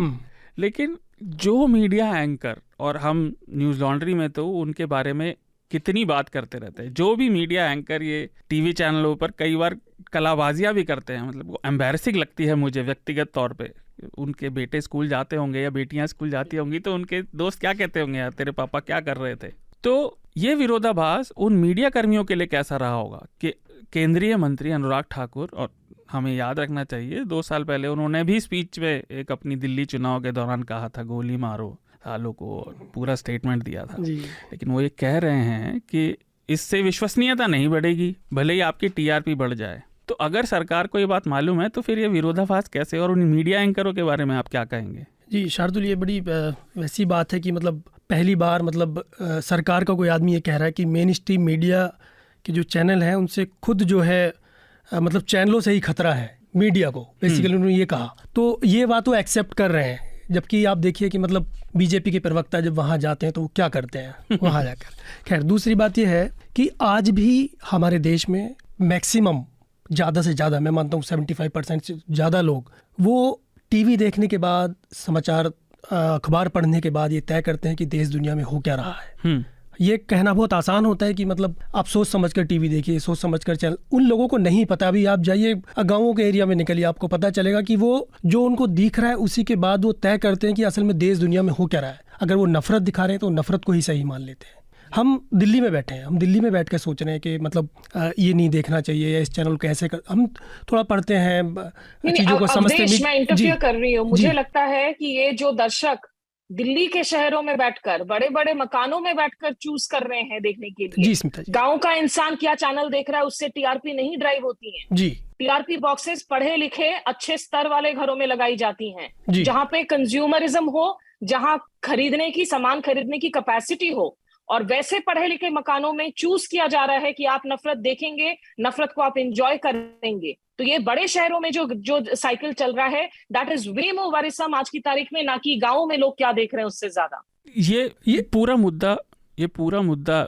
लेकिन जो मीडिया एंकर, और हम न्यूज़ लॉन्ड्री में तो उनके बारे में कितनी बात करते रहते हैं, जो भी मीडिया एंकर ये टीवी चैनलों पर कई बार कलाबाजियाँ भी करते हैं, मतलब वो एम्बैरसिंग लगती है मुझे व्यक्तिगत तौर पे। उनके बेटे स्कूल जाते होंगे या बेटियां स्कूल जाती होंगी तो उनके दोस्त क्या कहते होंगे, यार तेरे पापा क्या कर रहे थे। तो ये विरोधाभास उन मीडिया कर्मियों के लिए कैसा रहा होगा कि केंद्रीय मंत्री अनुराग ठाकुर, और हमें याद रखना चाहिए 2 साल पहले उन्होंने भी स्पीच में एक अपनी दिल्ली चुनाव के दौरान कहा था गोली मारो सालों को, पूरा स्टेटमेंट दिया था, लेकिन वो ये कह रहे हैं कि इससे विश्वसनीयता नहीं बढ़ेगी, भले ही आपकी TRP बढ़ जाए। तो अगर सरकार को ये बात मालूम है तो फिर ये विरोधाभास कैसे, और उन मीडिया एंकरों के बारे में आप क्या कहेंगे? जी शार्दुल, ये बड़ी वैसी बात है कि मतलब पहली बार मतलब सरकार का कोई आदमी ये कह रहा है कि मेन स्ट्रीम मीडिया के जो चैनल हैं उनसे खुद जो है मतलब चैनलों से ही खतरा है मीडिया को, बेसिकली उन्होंने ये कहा। तो ये बात वो एक्सेप्ट कर रहे हैं, जबकि आप देखिए कि मतलब बीजेपी के प्रवक्ता जब वहाँ जाते हैं तो वो क्या करते हैं वहाँ जाकर। खैर, दूसरी बात ये है कि आज भी हमारे देश में मैक्सिमम, ज़्यादा से ज़्यादा, मैं मानता हूँ 75% से ज़्यादा लोग वो टीवी देखने के बाद, समाचार अखबार पढ़ने के बाद ये तय करते हैं कि देश दुनिया में हो क्या रहा है। ये कहना बहुत आसान होता है कि मतलब आप सोच समझकर टीवी देखिए, सोच समझकर चैनल, उन लोगों को नहीं पता। अभी आप जाइए गाँवों के एरिया में निकलिए, आपको पता चलेगा कि वो जो उनको दिख रहा है उसी के बाद वो तय करते हैं कि असल में देश दुनिया में हो क्या रहा है। अगर वो नफरत दिखा रहे हैं तो नफरत को ही सही मान लेते हैं। हम दिल्ली में बैठे हैं, हम दिल्ली में बैठ कर सोच रहे हैं कि मतलब ये नहीं देखना चाहिए या इस चैनल को ऐसे कर, हम थोड़ा पढ़ते हैं चीज़ों को समझते हैं। मैं इंटरफियर कर रही हूँ, मुझे लगता है कि ये जो दर्शक दिल्ली के शहरों में बैठकर, बड़े बड़े मकानों में बैठकर चूज कर रहे हैं देखने के लिए, गांव का इंसान क्या चैनल देख रहा है उससे TRP नहीं ड्राइव होती है जी। TRP बॉक्सेस पढ़े लिखे अच्छे स्तर वाले घरों में लगाई जाती हैं, जहां पे कंज्यूमरिज्म हो, जहां सामान खरीदने की कैपेसिटी हो, और वैसे पढ़े लिखे मकानों में चूज किया जा रहा है कि आप नफरत देखेंगे, नफरत को आप एंजॉय करेंगे। तो ये बड़े शहरों में जो साइकिल चल रहा है, that is way more worrisome आज की तारीख में, ना कि गाँव में लोग क्या देख रहे हैं उससे ज्यादा। ये पूरा मुद्दा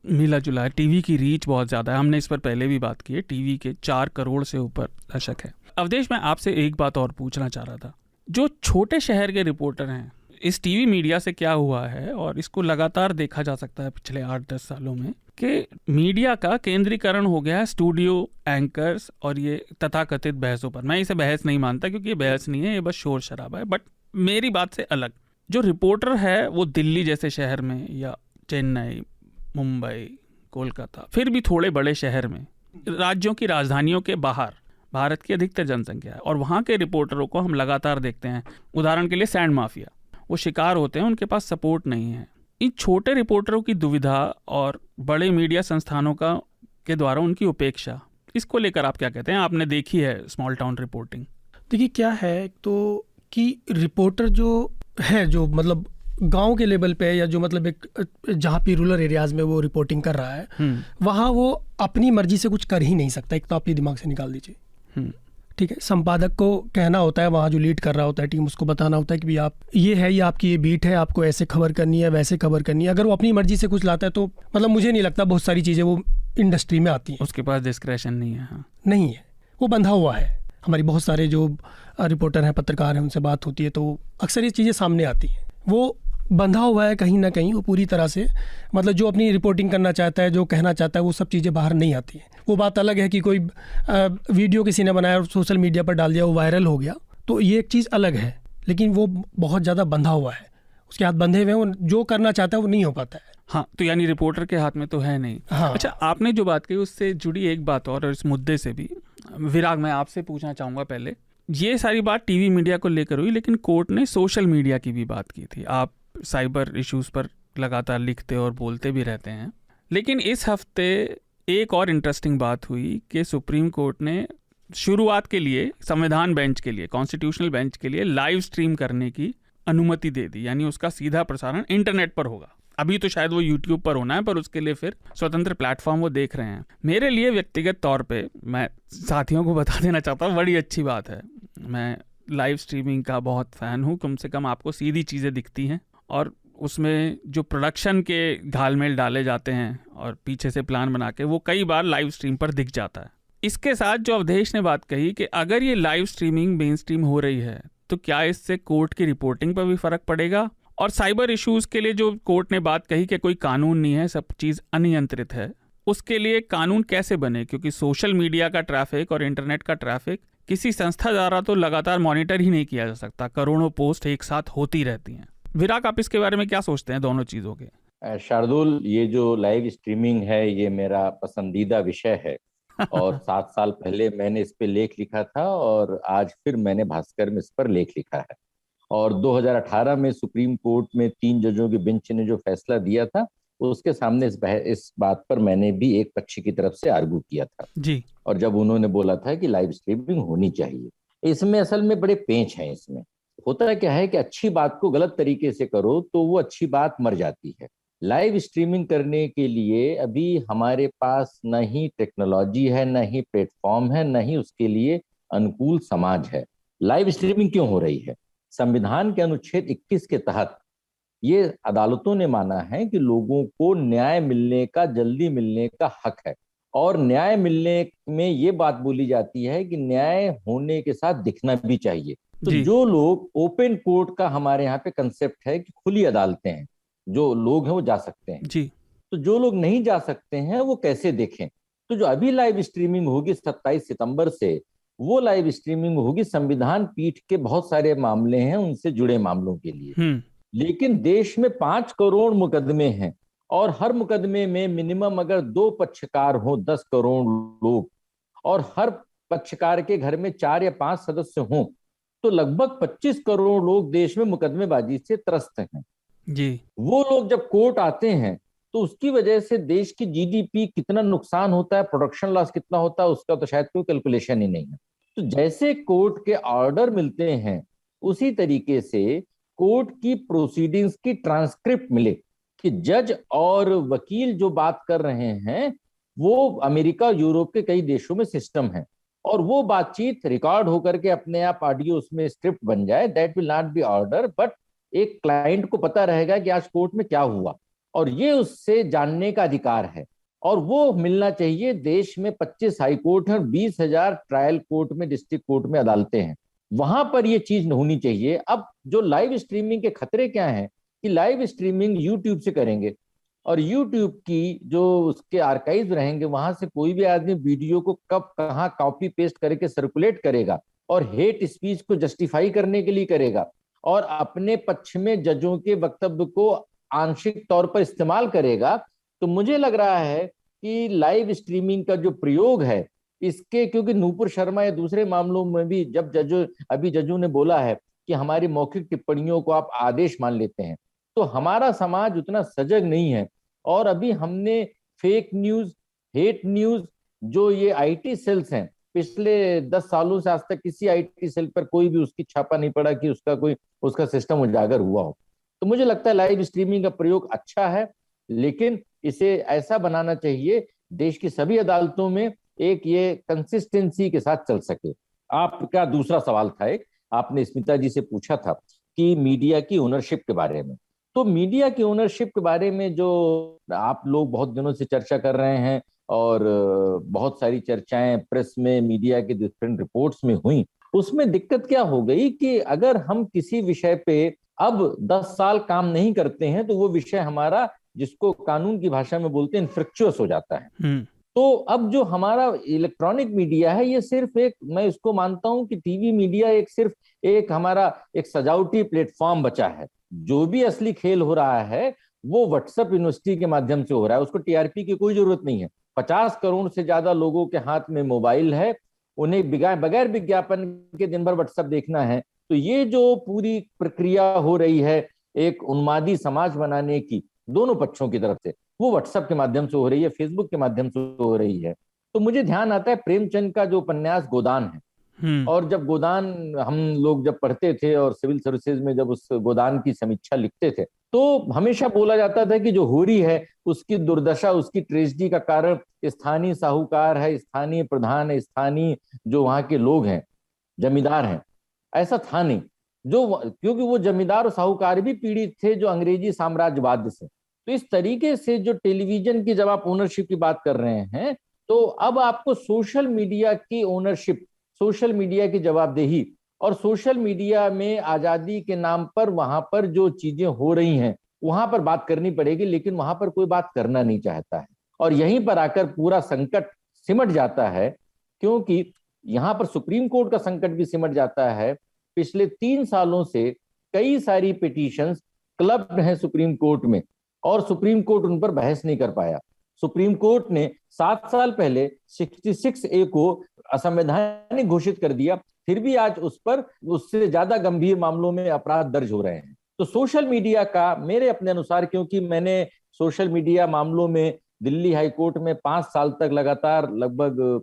मिला जुला है। टीवी की रीच बहुत ज्यादा है, हमने इस पर पहले भी बात की है। टीवी के 4 करोड़ से ऊपर दर्शक है। अवधेश, मैं आपसे एक बात और पूछना चाह रहा था, जो छोटे शहर के रिपोर्टर हैं, इस टीवी मीडिया से क्या हुआ है, और इसको लगातार देखा जा सकता है पिछले 8-10 सालों में, कि मीडिया का केंद्रीकरण हो गया है स्टूडियो एंकर्स और ये तथाकथित बहसों पर। मैं इसे बहस नहीं मानता क्योंकि ये बहस नहीं है, ये बस शोर शराबा है। बट मेरी बात से अलग, जो रिपोर्टर है वो दिल्ली जैसे शहर में या चेन्नई, मुंबई, कोलकाता, फिर भी थोड़े बड़े शहर में, राज्यों की राजधानियों के बाहर भारत की अधिकतर जनसंख्या है, और वहाँ के रिपोर्टरों को हम लगातार देखते हैं। उदाहरण के लिए सैंड माफिया, वो शिकार होते हैं, उनके पास सपोर्ट नहीं है। इन छोटे रिपोर्टरों की दुविधा और बड़े मीडिया संस्थानों का के द्वारा उनकी उपेक्षा, इसको लेकर आप क्या कहते हैं? आपने देखी है स्मॉल टाउन रिपोर्टिंग। देखिए क्या है तो कि रिपोर्टर जो है, जो मतलब गांव के लेवल पे, या जो मतलब एक जहाँ पे रूरल एरियाज में वो रिपोर्टिंग कर रहा है, वहाँ वो अपनी मर्जी से कुछ कर ही नहीं सकता। एक तो आप ये दिमाग से निकाल दीजिए, ठीक है। संपादक को कहना होता है, वहाँ जो लीड कर रहा होता है टीम, उसको बताना होता है कि भाई आप ये है, ये आपकी ये बीट है, आपको ऐसे खबर करनी है, वैसे खबर करनी है। अगर वो अपनी मर्जी से कुछ लाता है तो मतलब मुझे नहीं लगता बहुत सारी चीज़ें वो इंडस्ट्री में आती हैं। उसके पास डिस्क्रेशन नहीं है। हाँ, नहीं है, वो बंधा हुआ है। हमारी बहुत सारे जो रिपोर्टर हैं, पत्रकार हैं, उनसे बात होती है तो अक्सर ये चीज़ें सामने आती हैं। वो बंधा हुआ है कहीं ना कहीं, वो पूरी तरह से मतलब जो अपनी रिपोर्टिंग करना चाहता है, जो कहना चाहता है, वो सब चीज़ें बाहर नहीं आती हैं। वो बात अलग है कि कोई वीडियो किसी ने बनाया और सोशल मीडिया पर डाल दिया, वो वायरल हो गया, तो ये एक चीज़ अलग है। लेकिन वो बहुत ज़्यादा बंधा हुआ है, उसके हाथ बंधे हुए हैं, वो जो करना चाहता है वो नहीं हो पाता है। हाँ, तो यानी रिपोर्टर के हाथ में तो है नहीं। हाँ। अच्छा, आपने जो बात कही उससे जुड़ी एक बात और इस मुद्दे से भी विराग मैं आपसे पूछना चाहूँगा। पहले ये सारी बात टीवी मीडिया को लेकर हुई, लेकिन कोर्ट ने सोशल मीडिया की भी बात की थी। आप साइबर इश्यूज पर लगातार लिखते और बोलते भी रहते हैं, लेकिन इस हफ्ते एक और इंटरेस्टिंग बात हुई कि सुप्रीम कोर्ट ने शुरुआत के लिए संविधान बेंच के लिए, कॉन्स्टिट्यूशनल बेंच के लिए लाइव स्ट्रीम करने की अनुमति दे दी, यानी उसका सीधा प्रसारण इंटरनेट पर होगा। अभी तो शायद वो यूट्यूब पर होना है, पर उसके लिए फिर स्वतंत्र प्लेटफॉर्म वो देख रहे हैं। मेरे लिए व्यक्तिगत तौर पे, मैं साथियों को बता देना चाहता हूँ, बड़ी अच्छी बात है। मैं लाइव स्ट्रीमिंग का बहुत फ़ैन हूँ। कम से कम आपको सीधी चीज़ें दिखती हैं, और उसमें जो प्रोडक्शन के घालमेल डाले जाते हैं और पीछे से प्लान बना के, वो कई बार लाइव स्ट्रीम पर दिख जाता है। इसके साथ जो अवधेश ने बात कही कि अगर ये लाइव स्ट्रीमिंग मेन स्ट्रीम हो रही है तो क्या इससे कोर्ट की रिपोर्टिंग पर भी फर्क पड़ेगा? और साइबर इश्यूज के लिए जो कोर्ट ने बात कही कि कोई कानून नहीं है, सब चीज़ अनियंत्रित है, उसके लिए कानून कैसे बने? क्योंकि सोशल मीडिया का ट्रैफिक और इंटरनेट का ट्रैफिक किसी संस्था द्वारा तो लगातार मॉनिटर ही नहीं किया जा सकता। करोड़ों पोस्ट एक साथ होती रहती हैं। विराग, आप इसके बारे में क्या सोचते हैं दोनों चीज़ों के? शार्दुल, ये जो लाइव स्ट्रीमिंग है, ये मेरा पसंदीदा विषय है। और 7 साल पहले मैंने इस पे लेख लिखा था, और आज फिर मैंने भास्कर में इस पर लेख लिखा है। और 2018 में सुप्रीम कोर्ट में 3 जजों की बेंच ने जो फैसला दिया था, उसके सामने इस बात पर मैंने भी एक पक्ष की तरफ से आर्गू किया था जी। और जब उन्होंने बोला था कि लाइव स्ट्रीमिंग होनी चाहिए, इसमें असल में बड़े पेंच हैं। इसमें होता क्या है कि अच्छी बात को गलत तरीके से करो तो वो अच्छी बात मर जाती है। लाइव स्ट्रीमिंग करने के लिए अभी हमारे पास न ही टेक्नोलॉजी है, न ही प्लेटफॉर्म है, न ही उसके लिए अनुकूल समाज है। लाइव स्ट्रीमिंग क्यों हो रही है? संविधान के अनुच्छेद 21 के तहत ये अदालतों ने माना है कि लोगों को न्याय मिलने का, जल्दी मिलने का हक है। और न्याय मिलने में ये बात बोली जाती है कि न्याय होने के साथ दिखना भी चाहिए। तो जो लोग, ओपन कोर्ट का हमारे यहाँ पे कंसेप्ट है कि खुली अदालतें हैं, जो लोग हैं वो जा सकते हैं जी। तो जो लोग नहीं जा सकते हैं वो कैसे देखें? तो जो अभी लाइव स्ट्रीमिंग होगी 27 सितंबर से, वो लाइव स्ट्रीमिंग होगी संविधान पीठ के बहुत सारे मामले हैं उनसे जुड़े मामलों के लिए। लेकिन देश में 5 करोड़ मुकदमे हैं, और हर मुकदमे में मिनिमम अगर 2 पक्षकार हो 10 करोड़ लोग, और हर पक्षकार के घर में 4 या 5 सदस्य हों, तो लगभग 25 करोड़ लोग देश में मुकदमेबाजी से त्रस्त हैं जी। वो लोग जब कोर्ट आते हैं तो उसकी वजह से देश की जीडीपी कितना नुकसान होता है, प्रोडक्शन लॉस कितना होता है, उसका तो शायद कोई कैलकुलेशन ही नहीं है। तो जैसे कोर्ट के ऑर्डर मिलते हैं, उसी तरीके से कोर्ट की प्रोसीडिंग्स की ट्रांसक्रिप्ट मिले कि जज और वकील जो बात कर रहे हैं वो अमेरिका, यूरोप के कई देशों में सिस्टम है, और वो बातचीत रिकॉर्ड होकर के अपने आप ऑडियो उसमें स्क्रिप्ट बन जाए। That will not be order, but एक क्लाइंट को पता रहेगा कि आज कोर्ट में क्या हुआ, और ये उससे जानने का अधिकार है। और वो मिलना चाहिए। देश में 25 हाई कोर्ट हैं और 20,000 ट्रायल कोर्ट में, डिस्ट्रिक्ट कोर्ट में अदालतें हैं, वहां पर ये चीज होनी चाहिए। अब जो लाइव स्ट्रीमिंग के खतरे क्या हैं कि लाइव स्ट्रीमिंग यूट्यूब से करेंगे, और यूट्यूब की जो उसके आर्काइव रहेंगे, वहां से कोई भी आदमी वीडियो को कब कहाँ कॉपी पेस्ट करके सर्कुलेट करेगा, और हेट स्पीच को जस्टिफाई करने के लिए करेगा, और अपने पक्ष में जजों के वक्तव्य को आंशिक तौर पर इस्तेमाल करेगा। तो मुझे लग रहा है कि लाइव स्ट्रीमिंग का जो प्रयोग है, इसके, क्योंकि नूपुर शर्मा या दूसरे मामलों में भी जब जजों ने बोला है कि हमारी मौखिक टिप्पणियों को आप आदेश मान लेते हैं, तो हमारा समाज उतना सजग नहीं है। और अभी हमने फेक न्यूज, हेट न्यूज, जो ये आईटी सेल्स हैं, पिछले 10 सालों से आज तक किसी आईटी सेल पर कोई भी उसकी छापा नहीं पड़ा कि उसका सिस्टम उजागर हुआ हो। तो मुझे लगता है लाइव स्ट्रीमिंग का प्रयोग अच्छा है, लेकिन इसे ऐसा बनाना चाहिए देश की सभी अदालतों में एक ये कंसिस्टेंसी के साथ चल सके। आपका दूसरा सवाल था, एक आपने स्मिता जी से पूछा था कि मीडिया की ओनरशिप के बारे में। तो मीडिया की ओनरशिप के बारे में जो आप लोग बहुत दिनों से चर्चा कर रहे हैं और बहुत सारी चर्चाएं प्रेस में, मीडिया के डिफरेंट रिपोर्ट्स में हुई, उसमें दिक्कत क्या हो गई कि अगर हम किसी विषय पे अब 10 साल काम नहीं करते हैं तो वो विषय हमारा, जिसको कानून की भाषा में बोलते हैं, इन्फ्रिक्चुअस हो जाता है। तो अब जो हमारा इलेक्ट्रॉनिक मीडिया है, ये सिर्फ एक, मैं इसको मानता हूं कि टीवी मीडिया सिर्फ एक हमारा एक सजावटी प्लेटफॉर्म बचा है। जो भी असली खेल हो रहा है वो व्हाट्सएप यूनिवर्सिटी के माध्यम से हो रहा है, उसको टीआरपी की कोई जरूरत नहीं है। 50 करोड़ से ज्यादा लोगों के हाथ में मोबाइल है, उन्हें बगैर विज्ञापन के दिन भर व्हाट्सएप देखना है। तो ये जो पूरी प्रक्रिया हो रही है एक उन्मादी समाज बनाने की दोनों पक्षों की तरफ से, वो व्हाट्सएप के माध्यम से हो रही है, फेसबुक के माध्यम से हो रही है। तो मुझे ध्यान आता है प्रेमचंद का जो उपन्यास गोदान है, और जब गोदान हम लोग जब पढ़ते थे और सिविल सर्विसेज में जब उस गोदान की समीक्षा लिखते थे, तो हमेशा बोला जाता था कि जो होरी है उसकी दुर्दशा, उसकी ट्रेजेडी का कारण स्थानीय साहूकार है, स्थानीय प्रधान है, स्थानीय जो वहां के लोग हैं, जमींदार हैं। ऐसा था नहीं, क्योंकि वो जमींदार और साहूकार भी पीड़ित थे जो अंग्रेजी साम्राज्यवाद से। तो इस तरीके से जो टेलीविजन की, जब आप ओनरशिप की बात कर रहे हैं, तो अब आपको सोशल मीडिया की ओनरशिप, सोशल मीडिया की जवाबदेही और सोशल मीडिया में आजादी के नाम पर वहां पर जो चीजें हो रही हैं वहां पर बात करनी पड़ेगी, लेकिन वहां पर कोई बात करना नहीं चाहता है। और यहीं पर आकर पूरा संकट सिमट जाता है, क्योंकि यहाँ पर सुप्रीम कोर्ट का संकट भी सिमट जाता है। पिछले 3 सालों से कई सारी पिटीशंस क्लब हैं सुप्रीम कोर्ट में, और सुप्रीम कोर्ट उन पर बहस नहीं कर पाया। सुप्रीम कोर्ट ने 7 साल पहले 66A को असंवैधानिक घोषित कर दिया, फिर भी आज उस पर उससे ज्यादा गंभीर मामलों में अपराध दर्ज हो रहे हैं। तो सोशल मीडिया का मेरे अपने अनुसार, क्योंकि मैंने सोशल मीडिया मामलों में दिल्ली हाई कोर्ट में 5 साल तक लगातार लगभग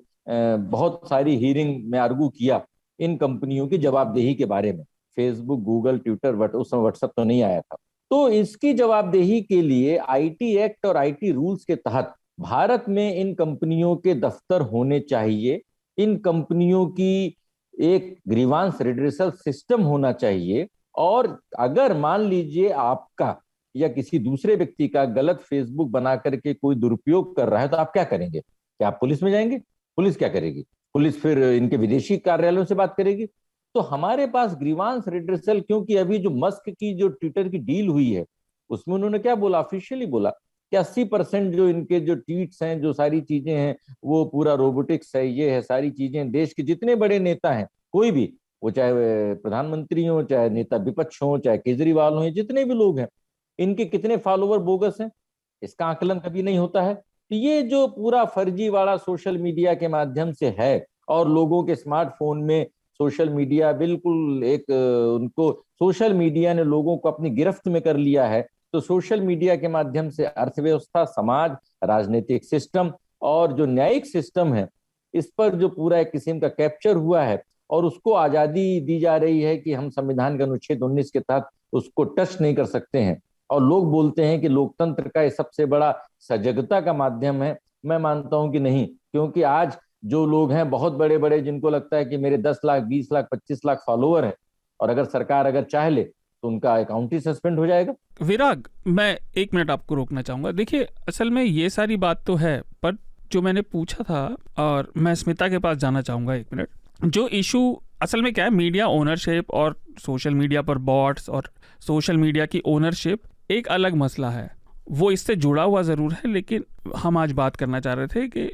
बहुत सारी हियरिंग में आर्गू किया इन कंपनियों की जवाबदेही के बारे में। फेसबुक, गूगल, ट्विटर, उस समय व्हाट्सएप तो नहीं आया था। तो इसकी जवाबदेही के लिए आईटी एक्ट और आईटी रूल्स के तहत भारत में इन कंपनियों के दफ्तर होने चाहिए, इन कंपनियों की एक ग्रीवांस रिड्रेसल सिस्टम होना चाहिए। और अगर मान लीजिए आपका या किसी दूसरे व्यक्ति का गलत फेसबुक बना करके कोई दुरुपयोग कर रहा है, तो आप क्या करेंगे? क्या आप पुलिस में जाएंगे? पुलिस क्या करेगी? पुलिस फिर इनके विदेशी कार्यालयों से बात करेगी। तो हमारे पास ग्रीवांस रिड्रेसल, क्योंकि अभी जो मस्क की जो ट्विटर की डील हुई है उसमें उन्होंने क्या बोला, ऑफिशियली बोला कि 80% जो इनके जो ट्वीट्स हैं, जो सारी चीजें हैं, वो पूरा रोबोटिक्स है, ये है सारी चीजें। देश के जितने बड़े नेता हैं, कोई भी, वो चाहे प्रधानमंत्री हो, चाहे नेता विपक्ष हो, चाहे केजरीवाल हो, जितने भी लोग हैं, इनके कितने फॉलोवर बोगस हैं, इसका आकलन कभी नहीं होता है। तो ये जो पूरा फर्जीवाड़ा सोशल मीडिया के माध्यम से है, और लोगों के स्मार्टफोन में सोशल मीडिया बिल्कुल एक उनको, सोशल मीडिया ने लोगों को अपनी गिरफ्त में कर लिया है। तो सोशल मीडिया के माध्यम से अर्थव्यवस्था, समाज, राजनीतिक सिस्टम और जो न्यायिक सिस्टम है, इस पर जो पूरा एक किस्म का कैप्चर हुआ है, और उसको आजादी दी जा रही है कि हम संविधान के अनुच्छेद 19 के तहत उसको टच नहीं कर सकते हैं। और लोग बोलते हैं कि लोकतंत्र का ये सबसे बड़ा सजगता का माध्यम है। मैं मानता हूं कि नहीं, क्योंकि आज जो लोग हैं बहुत बड़े बड़े, जिनको लगता है कि मेरे 10 लाख, 20 लाख, 25 लाख फॉलोअर हैं, और अगर सरकार अगर चाह ले तो उनका अकाउंट ही सस्पेंड हो जाएगा। विराग, मैं 1 मिनट आपको रोकना चाहूंगा। देखिए, असल में ये सारी बात तो है, पर जो मैंने पूछा था, और मैं स्मिता के पास जाना चाहूंगा 1 मिनट। जो इशू असल में क्या है, मीडिया ओनरशिप और सोशल मीडिया पर बॉट्स और सोशल मीडिया की ओनरशिप एक अलग मसला है, वो इससे जुड़ा हुआ ज़रूर है। लेकिन हम आज बात करना चाह रहे थे कि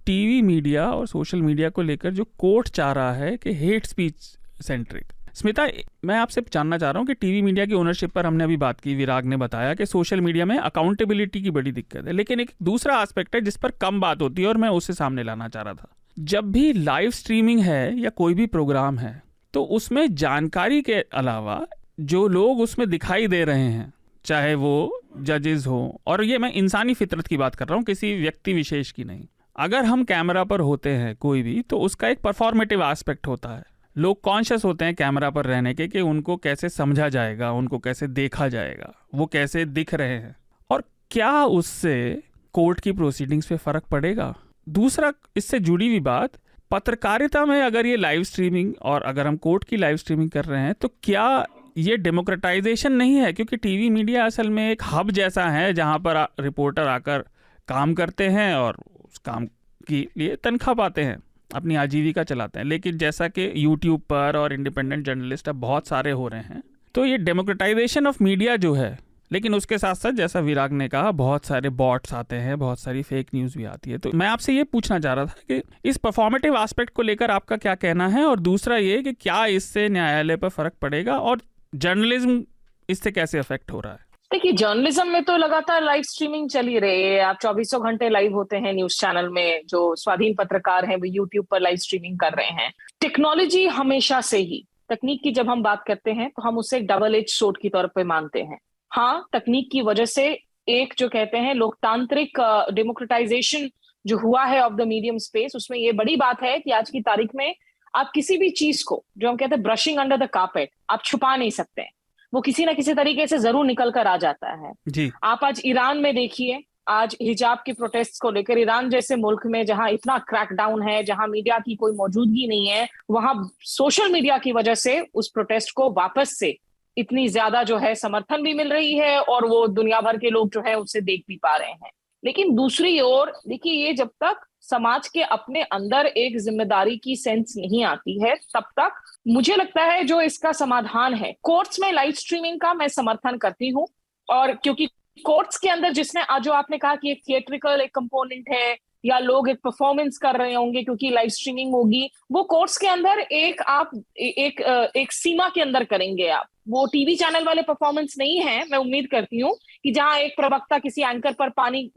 टीवी मीडिया और सोशल मीडिया को लेकर जो कोर्ट चाह रहा है कि हेट स्पीच सेंट्रिक। स्मिता, मैं आपसे जानना चाह रहा हूँ कि टीवी मीडिया की ओनरशिप पर हमने अभी बात की, विराग ने बताया कि सोशल मीडिया में अकाउंटेबिलिटी की बड़ी दिक्कत है, लेकिन एक दूसरा एस्पेक्ट है जिस पर कम बात होती है और मैं उसे सामने लाना चाह रहा था। जब भी लाइव स्ट्रीमिंग है या कोई भी प्रोग्राम है तो उसमें जानकारी के अलावा जो लोग उसमें दिखाई दे रहे हैं, चाहे वो जजेस हो, और ये मैं इंसानी फितरत की बात कर रहा हूँ, किसी व्यक्ति विशेष की नहीं, अगर हम कैमरा पर होते हैं कोई भी, तो उसका एक परफॉर्मेटिव एस्पेक्ट होता है। लोग कॉन्शियस होते हैं कैमरा पर रहने के कि उनको कैसे समझा जाएगा, उनको कैसे देखा जाएगा, वो कैसे दिख रहे हैं, और क्या उससे कोर्ट की प्रोसीडिंग्स पे फर्क पड़ेगा। दूसरा इससे जुड़ी हुई बात, पत्रकारिता में अगर ये लाइव स्ट्रीमिंग और अगर हम कोर्ट की लाइव स्ट्रीमिंग कर रहे हैं तो क्या ये डेमोक्रेटाइजेशन नहीं है? क्योंकि टीवी मीडिया असल में एक हब जैसा है जहां पर रिपोर्टर आकर काम करते हैं और उस काम के लिए तनख्वाह पाते हैं, अपनी आजीविका चलाते हैं। लेकिन जैसा कि यूट्यूब पर और इंडिपेंडेंट जर्नलिस्ट अब बहुत सारे हो रहे हैं, तो ये डेमोक्रेटाइजेशन ऑफ मीडिया जो है, लेकिन उसके साथ साथ जैसा विराग ने कहा बहुत सारे बॉट्स आते हैं, बहुत सारी फेक न्यूज़ भी आती है। तो मैं आपसे ये पूछना चाह रहा था कि इस परफॉर्मेटिव एस्पेक्ट को लेकर आपका क्या कहना है, और दूसरा ये कि क्या इससे न्यायालय पर फर्क पड़ेगा और जर्नलिज्म इससे कैसे अफेक्ट हो रहा है? देखिए, जर्नलिज्म में तो लगातार लाइव स्ट्रीमिंग चली रही है। आप 24 घंटे लाइव होते हैं न्यूज चैनल में। जो स्वाधीन पत्रकार हैं वो यूट्यूब पर लाइव स्ट्रीमिंग कर रहे हैं। टेक्नोलॉजी हमेशा से ही, तकनीक की जब हम बात करते हैं तो हम उसे एक डबल एज सोर्ड की तौर पे मानते हैं। हाँ, तकनीक की वजह से एक जो कहते हैं लोकतांत्रिक डेमोक्रेटाइजेशन जो हुआ है ऑफ द मीडियम स्पेस, उसमें ये बड़ी बात है कि आज की तारीख में आप किसी भी चीज को, जो हम कहते हैं ब्रशिंग अंडर द कार्पेट, आप छुपा नहीं सकते हैं। वो किसी ना किसी तरीके से जरूर निकल कर आ जाता है जी। आप आज ईरान में देखिए, आज हिजाब की प्रोटेस्ट को लेकर ईरान जैसे मुल्क में जहां इतना क्रैकडाउन है, जहां मीडिया की कोई मौजूदगी नहीं है, वहां सोशल मीडिया की वजह से उस प्रोटेस्ट को वापस से इतनी ज्यादा जो है समर्थन भी मिल रही है और वो दुनिया भर के लोग जो है उसे देख भी पा रहे हैं। लेकिन दूसरी ओर देखिए, ये जब तक समाज के अपने अंदर एक जिम्मेदारी की सेंस नहीं आती है, तब तक मुझे लगता है जो इसका समाधान है, कोर्ट्स में लाइव स्ट्रीमिंग का मैं समर्थन करती हूँ। और क्योंकि कोर्ट्स के अंदर जिसने आज जो आपने कहा कि एक थिएट्रिकल एक कंपोनेंट है या लोग एक परफॉर्मेंस कर रहे होंगे क्योंकि लाइव स्ट्रीमिंग होगी, वो कोर्ट्स के अंदर एक आप एक सीमा के अंदर करेंगे। आप वो टीवी चैनल वाले परफॉर्मेंस नहीं है। मैं उम्मीद करती हूँ कि जहां एक प्रवक्ता किसी एंकर पर पानी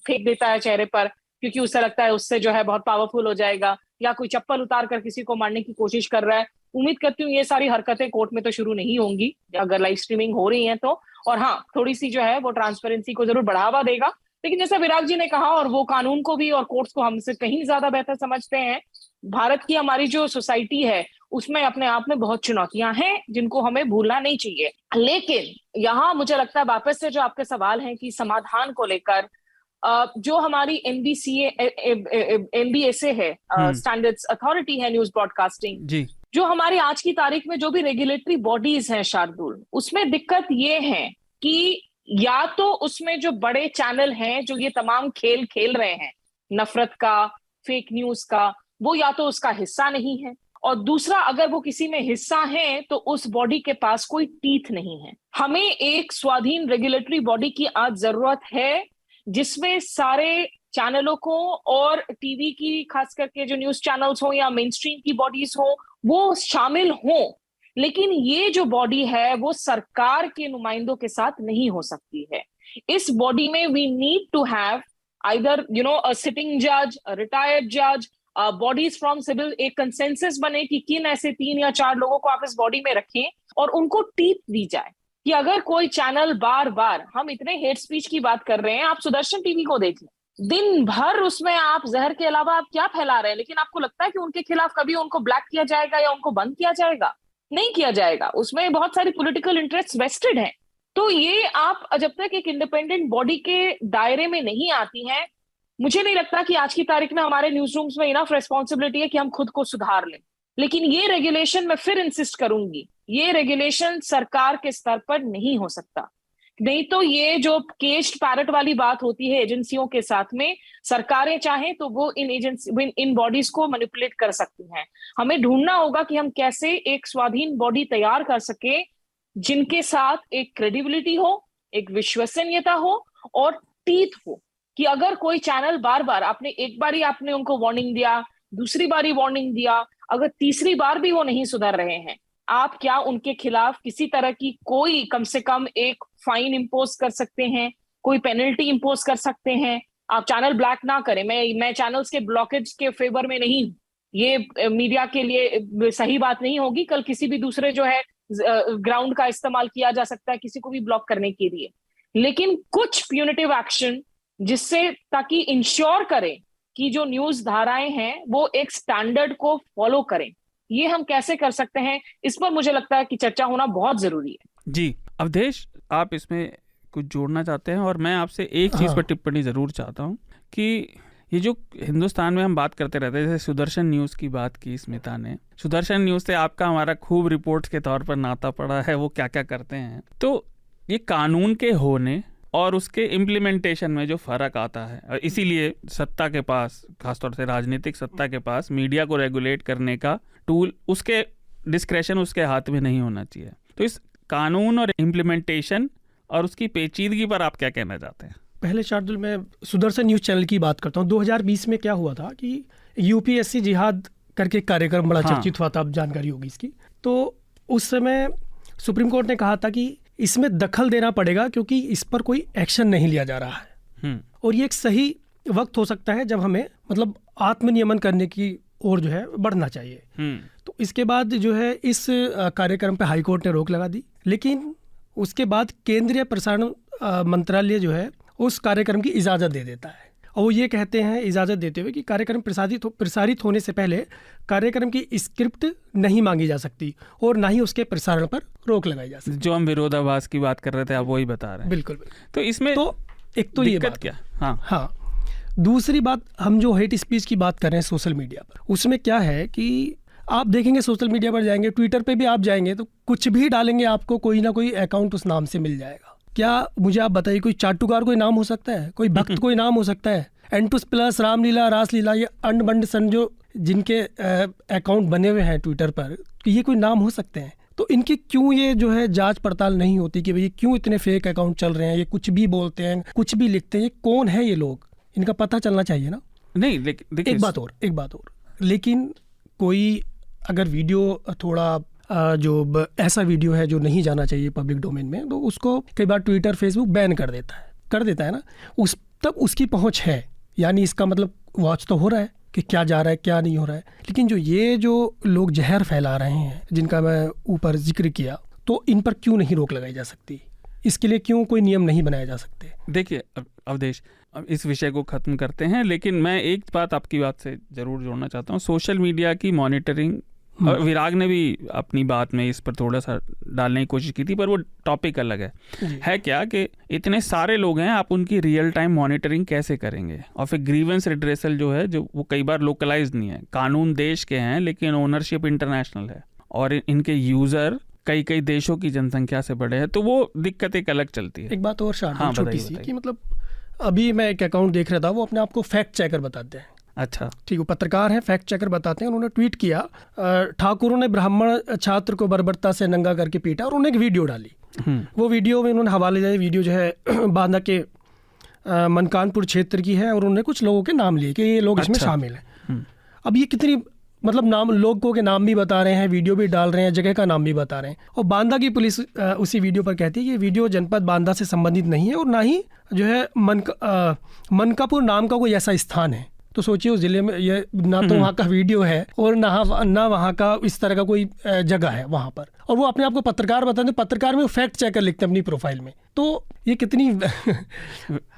फेंक देता है चेहरे पर क्योंकि उसे लगता है उससे जो है बहुत पावरफुल हो जाएगा, या कोई चप्पल उतार कर किसी को मारने की कोशिश कर रहा है, उम्मीद करती हूँ ये सारी हरकतें कोर्ट में तो शुरू नहीं होंगी अगर लाइव स्ट्रीमिंग हो रही है तो। और हाँ, थोड़ी सी जो है वो ट्रांसपेरेंसी को जरूर बढ़ावा देगा। लेकिन जैसा विराग जी ने कहा, और वो कानून को भी और कोर्ट्स को हमसे कहीं ज्यादा बेहतर समझते हैं, भारत की हमारी जो सोसाइटी है उसमें अपने आप में बहुत चुनौतियां हैं जिनको हमें भूलना नहीं चाहिए। लेकिन यहाँ मुझे लगता है वापस से जो आपके सवाल हैं कि समाधान को लेकर जो हमारी एनबीएसए है, स्टैंडर्ड्स अथॉरिटी है न्यूज ब्रॉडकास्टिंग जी, जो हमारी आज की तारीख में जो भी रेगुलेटरी बॉडीज हैं शार्दुल, उसमें दिक्कत ये है कि या तो उसमें जो बड़े चैनल हैं जो ये तमाम खेल खेल रहे हैं नफरत का, फेक न्यूज का, वो या तो उसका हिस्सा नहीं है, और दूसरा अगर वो किसी में हिस्सा है तो उस बॉडी के पास कोई टीथ नहीं है। हमें एक स्वाधीन रेगुलेटरी बॉडी की आज जरूरत है जिसमें सारे चैनलों को और टीवी की खास करके जो न्यूज चैनल्स हो या मेन स्ट्रीम की बॉडीज हो वो शामिल हो। लेकिन ये जो बॉडी है वो सरकार के नुमाइंदों के साथ नहीं हो सकती है। इस बॉडी में we need to have either a sitting जज, अ रिटायर्ड जज, बॉडीज फ्रॉम सिविल, एक कंसेंसस बने कि किन ऐसे 3 या 4 लोगों को आप इस बॉडी में रखें और उनको टीथ दी जाए कि अगर कोई चैनल बार बार, हम इतने हेट स्पीच की बात कर रहे हैं, आप सुदर्शन टीवी को देख लें, दिन भर उसमें आप जहर के अलावा आप क्या फैला रहे हैं, लेकिन आपको लगता है कि उनके खिलाफ कभी उनको ब्लैक किया जाएगा या उनको बंद किया जाएगा? नहीं किया जाएगा। उसमें बहुत सारी पॉलिटिकल इंटरेस्ट वेस्टेड हैं। तो ये आप जब तक एक इंडिपेंडेंट बॉडी के दायरे में नहीं आती हैं, मुझे नहीं लगता कि आज की तारीख में हमारे न्यूज रूम्स में इनफ रेस्पॉन्सिबिलिटी है कि हम खुद को सुधार लें। लेकिन ये रेगुलेशन, मैं फिर इंसिस्ट करूंगी, ये रेगुलेशन सरकार के स्तर पर नहीं हो सकता। नहीं तो ये जो केज्ड पैरट वाली बात होती है एजेंसियों के साथ में, सरकारें चाहें तो वो इन बॉडीज को मैनिपुलेट कर सकती हैं। हमें ढूंढना होगा कि हम कैसे एक स्वाधीन बॉडी तैयार कर सके जिनके साथ एक क्रेडिबिलिटी हो, एक विश्वसनीयता हो और टीथ हो, कि अगर कोई चैनल बार बार, आपने एक बारी आपने उनको वार्निंग दिया, दूसरी बारी वार्निंग दिया, अगर तीसरी बार भी वो नहीं सुधर रहे हैं, आप क्या उनके खिलाफ किसी तरह की कोई कम से कम एक फाइन इंपोज कर सकते हैं, कोई पेनल्टी इंपोज कर सकते हैं? आप चैनल ब्लैक ना करें। मैं चैनल्स के ब्लॉकेज के फेवर में नहीं हूं, ये मीडिया के लिए सही बात नहीं होगी। कल किसी भी दूसरे जो है ग्राउंड का इस्तेमाल किया जा सकता है किसी को भी ब्लॉक करने के लिए, लेकिन कुछ प्यूनिटिव एक्शन जिससे ताकि इंश्योर करें कि जो न्यूज धाराएं हैं वो एक स्टैंडर्ड को फॉलो करें, ये हम कैसे कर सकते हैं, इस पर मुझे लगता है कि चर्चा होना बहुत जरूरी है। जी अवधेश, आप इसमें कुछ जोड़ना चाहते हैं? और मैं आपसे एक चीज़ पर टिप्पणी ज़रूर चाहता हूँ कि ये जो हिंदुस्तान में हम बात करते रहते हैं, जैसे सुदर्शन न्यूज़ की बात की स्मिता ने, सुदर्शन न्यूज़ से आपका हमारा खूब रिपोर्ट्स के तौर पर नाता पड़ा है, वो क्या क्या करते हैं। तो ये कानून के होने और उसके इम्प्लीमेंटेशन में जो फ़र्क आता है, और इसीलिए सत्ता के पास, खासतौर से राजनीतिक सत्ता के पास, मीडिया को रेगुलेट करने का टूल, उसके डिस्क्रेशन उसके हाथ में नहीं होना चाहिए। तो इस कानून और इम्प्लीमेंटेशन और उसकी पेचीदगी पर आप क्या कहना चाहते हैं? पहले शार्दुल, मैं सुदर्शन न्यूज़ चैनल की बात करता हूँ। 2020 में क्या हुआ था कि यूपीएससी जिहाद करके कार्यक्रम बड़ा चर्चित हुआ था, अब जानकारी होगी इसकी। तो उस समय सुप्रीम कोर्ट ने कहा था कि इसमें दखल देना पड़ेगा क्योंकि इस पर कोई एक्शन नहीं लिया जा रहा है, और ये एक सही वक्त हो सकता है जब हमें मतलब आत्मनियमन करने की ओर जो है बढ़ना चाहिए। तो इसके बाद जो है इस कार्यक्रम पे हाई कोर्ट ने रोक लगा दी, लेकिन उसके बाद केंद्रीय प्रसारण मंत्रालय जो है उस कार्यक्रम की इजाज़त दे देता है, और वो ये कहते हैं इजाज़त देते हुए कि कार्यक्रम प्रसारित होने से पहले कार्यक्रम की स्क्रिप्ट नहीं मांगी जा सकती और ना ही उसके प्रसारण पर रोक लगाई जा सकती। जो हम विरोधाभास की बात कर रहे थे, आप वही बता रहे हैं। बिल्कुल। तो इसमें तो एक तो ये बात क्या, हाँ, दूसरी बात, हम जो हेट स्पीच की बात कर रहे हैं सोशल मीडिया पर, उसमें क्या है कि आप देखेंगे सोशल मीडिया पर जाएंगे, ट्विटर पे भी आप जाएंगे तो कुछ भी डालेंगे आपको कोई ना कोई अकाउंट उस नाम से मिल जाएगा। क्या मुझे आप बताइए, कोई चाटुकार कोई नाम हो सकता है, कोई भक्त कोई नाम हो सकता है, एंटूस प्लस, रामलीला, रासलीला, ये अंड बंड सन जो जिनके अकाउंट बने हुए हैं ट्विटर पर, ये कोई नाम हो सकते हैं। तो इनकी क्यों ये जो है जांच पड़ताल नहीं होती कि भाई क्यों इतने फेक अकाउंट चल रहे हैं, ये कुछ भी बोलते हैं, कुछ भी लिखते हैं, ये कौन है ये लोग, इनका पता चलना चाहिए ना। नहीं, लेकिन एक बात और, लेकिन कोई अगर वीडियो थोड़ा जो ऐसा वीडियो है जो नहीं जाना चाहिए पब्लिक डोमेन में, तो उसको कई बार ट्विटर फेसबुक बैन कर देता है ना, उस तक उसकी पहुंच है, यानी इसका मतलब वॉच तो हो रहा है कि क्या जा रहा है क्या नहीं हो रहा है। लेकिन जो लोग जहर फैला रहे हैं जिनका मैं ऊपर जिक्र किया, तो इन पर क्यों नहीं रोक लगाई जा सकती, इसके लिए क्यों कोई नियम नहीं बनाए जा सकते? देखिए अवधेश, अब इस विषय को ख़त्म करते हैं, लेकिन मैं एक बात आपकी बात से ज़रूर जोड़ना चाहता हूँ। सोशल मीडिया की मॉनिटरिंग, विराग ने भी अपनी बात में इस पर थोड़ा सा डालने की कोशिश की थी, पर वो टॉपिक अलग है क्या कि इतने सारे लोग हैं, आप उनकी रियल टाइम मॉनिटरिंग कैसे करेंगे? और फिर ग्रीवेंस रिड्रेसल जो है, जो वो कई बार लोकलाइज्ड नहीं है, कानून देश के हैं लेकिन ओनरशिप इंटरनेशनल है, और इनके यूज़र कई देशों की जनसंख्या से बड़े हैं, तो वो दिक्कत एक अलग चलती है। एक बात और छोटी सी कि मतलब अभी मैं एक अकाउंट देख रहा था, वो अपने आप को फैक्ट चेकर बताते हैं। अच्छा, ठीक, वो पत्रकार हैं, फैक्ट चेकर बताते हैं। उन्होंने ट्वीट किया, ठाकुरों ने ब्राह्मण छात्र को बर्बरता से नंगा करके पीटा, और उन्होंने एक वीडियो डाली। वो वीडियो में उन्होंने हवाले दिया, वीडियो जो है बांदा के मनकानपुर क्षेत्र की है, और उन्होंने कुछ लोगों के नाम लिए कि ये लोग इसमें शामिल हैं। अब ये कितनी मतलब नाम, लोगों के नाम भी बता रहे हैं, वीडियो भी डाल रहे हैं, जगह का नाम भी बता रहे हैं, और बांदा की पुलिस उसी वीडियो पर कहती है कि ये वीडियो जनपद बांदा से संबंधित नहीं है, और ना ही जो है मनकापुर नाम का कोई ऐसा स्थान है। तो सोचिए उस जिले में ये ना तो वहाँ का वीडियो है और ना वहाँ का इस तरह का कोई जगह है वहाँ पर, और वो अपने आप को पत्रकार बताते हैं। पत्रकार में वो फैक्ट चेकर लिखते हैं अपनी प्रोफाइल में। तो ये कितनी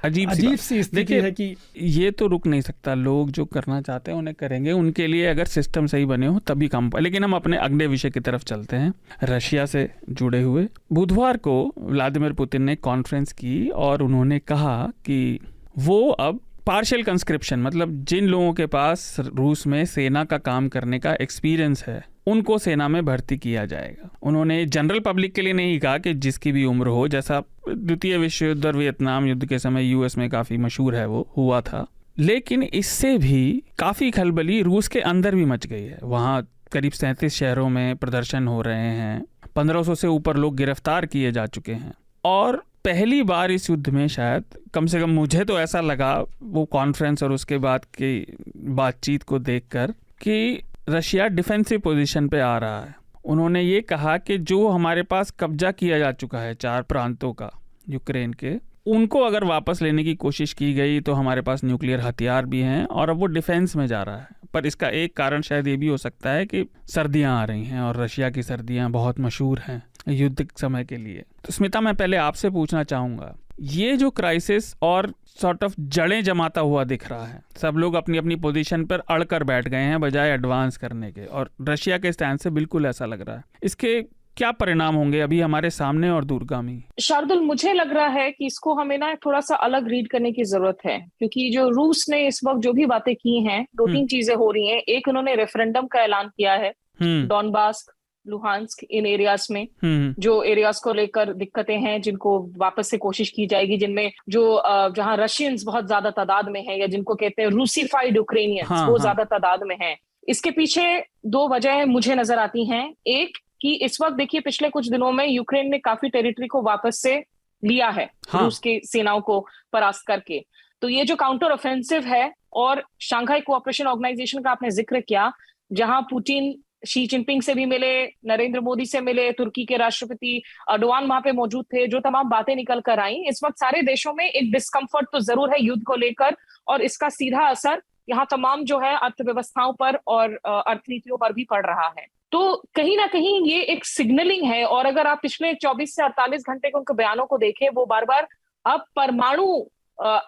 अजीब सी स्थिति है कि ये तो रुक नहीं सकता। लोग जो करना चाहते हैं उन्हें करेंगे, उनके लिए अगर सिस्टम सही बने हो तभी काम पाए। लेकिन हम अपने अगले विषय की तरफ चलते हैं, रशिया से जुड़े हुए। बुधवार को व्लादिमीर पुतिन ने कॉन्फ्रेंस की और उन्होंने कहा कि वो अब पार्शियल कंस्क्रिप्शन, मतलब जिन लोगों के पास रूस में सेना का काम करने का एक्सपीरियंस है उनको सेना में भर्ती किया जाएगा। उन्होंने जनरल पब्लिक के लिए नहीं कहा कि जिसकी भी उम्र हो, जैसा द्वितीय विश्व युद्ध और वियतनाम युद्ध के समय यूएस में काफ़ी मशहूर है, वो हुआ था। लेकिन इससे भी काफ़ी खलबली रूस के अंदर भी मच गई है। वहाँ करीब 37 शहरों में प्रदर्शन हो रहे हैं, 1500 से ऊपर लोग गिरफ्तार किए जा चुके हैं, और पहली बार इस युद्ध में शायद, कम से कम मुझे तो ऐसा लगा वो कॉन्फ्रेंस और उसके बाद की बातचीत को देखकर, कि रशिया डिफेंसिव पोजीशन पे आ रहा है। उन्होंने ये कहा कि जो हमारे पास कब्जा किया जा चुका है 4 प्रांतों का यूक्रेन के, उनको अगर वापस लेने की कोशिश की गई तो हमारे पास न्यूक्लियर हथियार भी हैं और अब वो डिफेंस में जा रहा है। पर इसका एक कारण शायद ये भी हो सकता है कि सर्दियां आ रही हैं और रशिया की सर्दियां बहुत मशहूर हैं युद्ध समय के लिए। तो स्मिता, मैं पहले आपसे पूछना चाहूँगा, ये जो क्राइसिस और सॉर्ट ऑफ जड़ें जमाता हुआ दिख रहा है, सब लोग अपनी अपनी पोजीशन पर अड़कर बैठ गए हैं बजाय एडवांस करने के, और रशिया के स्टैंड से बिल्कुल ऐसा लग रहा है, इसके क्या परिणाम होंगे अभी हमारे सामने और दूरगामी? शार्दुल, मुझे लग रहा है कि इसको हमें ना थोड़ा सा अलग रीड करने की जरूरत है, क्योंकि जो रूस ने इस वक्त जो भी बातें की हैं, 2-3 चीजें हो रही हैं। एक, उन्होंने रेफरेंडम का ऐलान किया है डॉनबास, लुहांस्क, इन एरियाज में, जो एरियाज को लेकर दिक्कतें हैं, जिनको वापस से कोशिश की जाएगी, जिनमें जो जहां रशियंस बहुत ज्यादा तादाद में हैं, या जिनको कहते हैं रूसीफाइड यूक्रेनियंस, वो ज्यादा तादाद में हैं। इसके पीछे 2 वजह मुझे नजर आती हैं। एक कि इस वक्त देखिए, पिछले कुछ दिनों में यूक्रेन ने काफी टेरिटरी को वापस से लिया है, रूस की सेनाओं को परास्त करके। तो ये जो काउंटर ऑफेंसिव है, और शंघाई कोऑपरेशन ऑर्गेनाइजेशन का आपने जिक्र किया, जहां पुतिन शी जिनपिंग से भी मिले, नरेंद्र मोदी से मिले, तुर्की के राष्ट्रपति अर्डोआन वहां पे मौजूद थे, जो तमाम बातें निकल कर आई, इस वक्त सारे देशों में एक डिस्कम्फर्ट तो जरूर है युद्ध को लेकर, और इसका सीधा असर यहाँ तमाम जो है अर्थव्यवस्थाओं पर और अर्थनीतियों पर भी पड़ रहा है। तो कहीं ना कहीं ये एक सिग्नलिंग है। और अगर आप पिछले 24 से 48 घंटे के उनके बयानों को देखें, वो बार बार अब परमाणु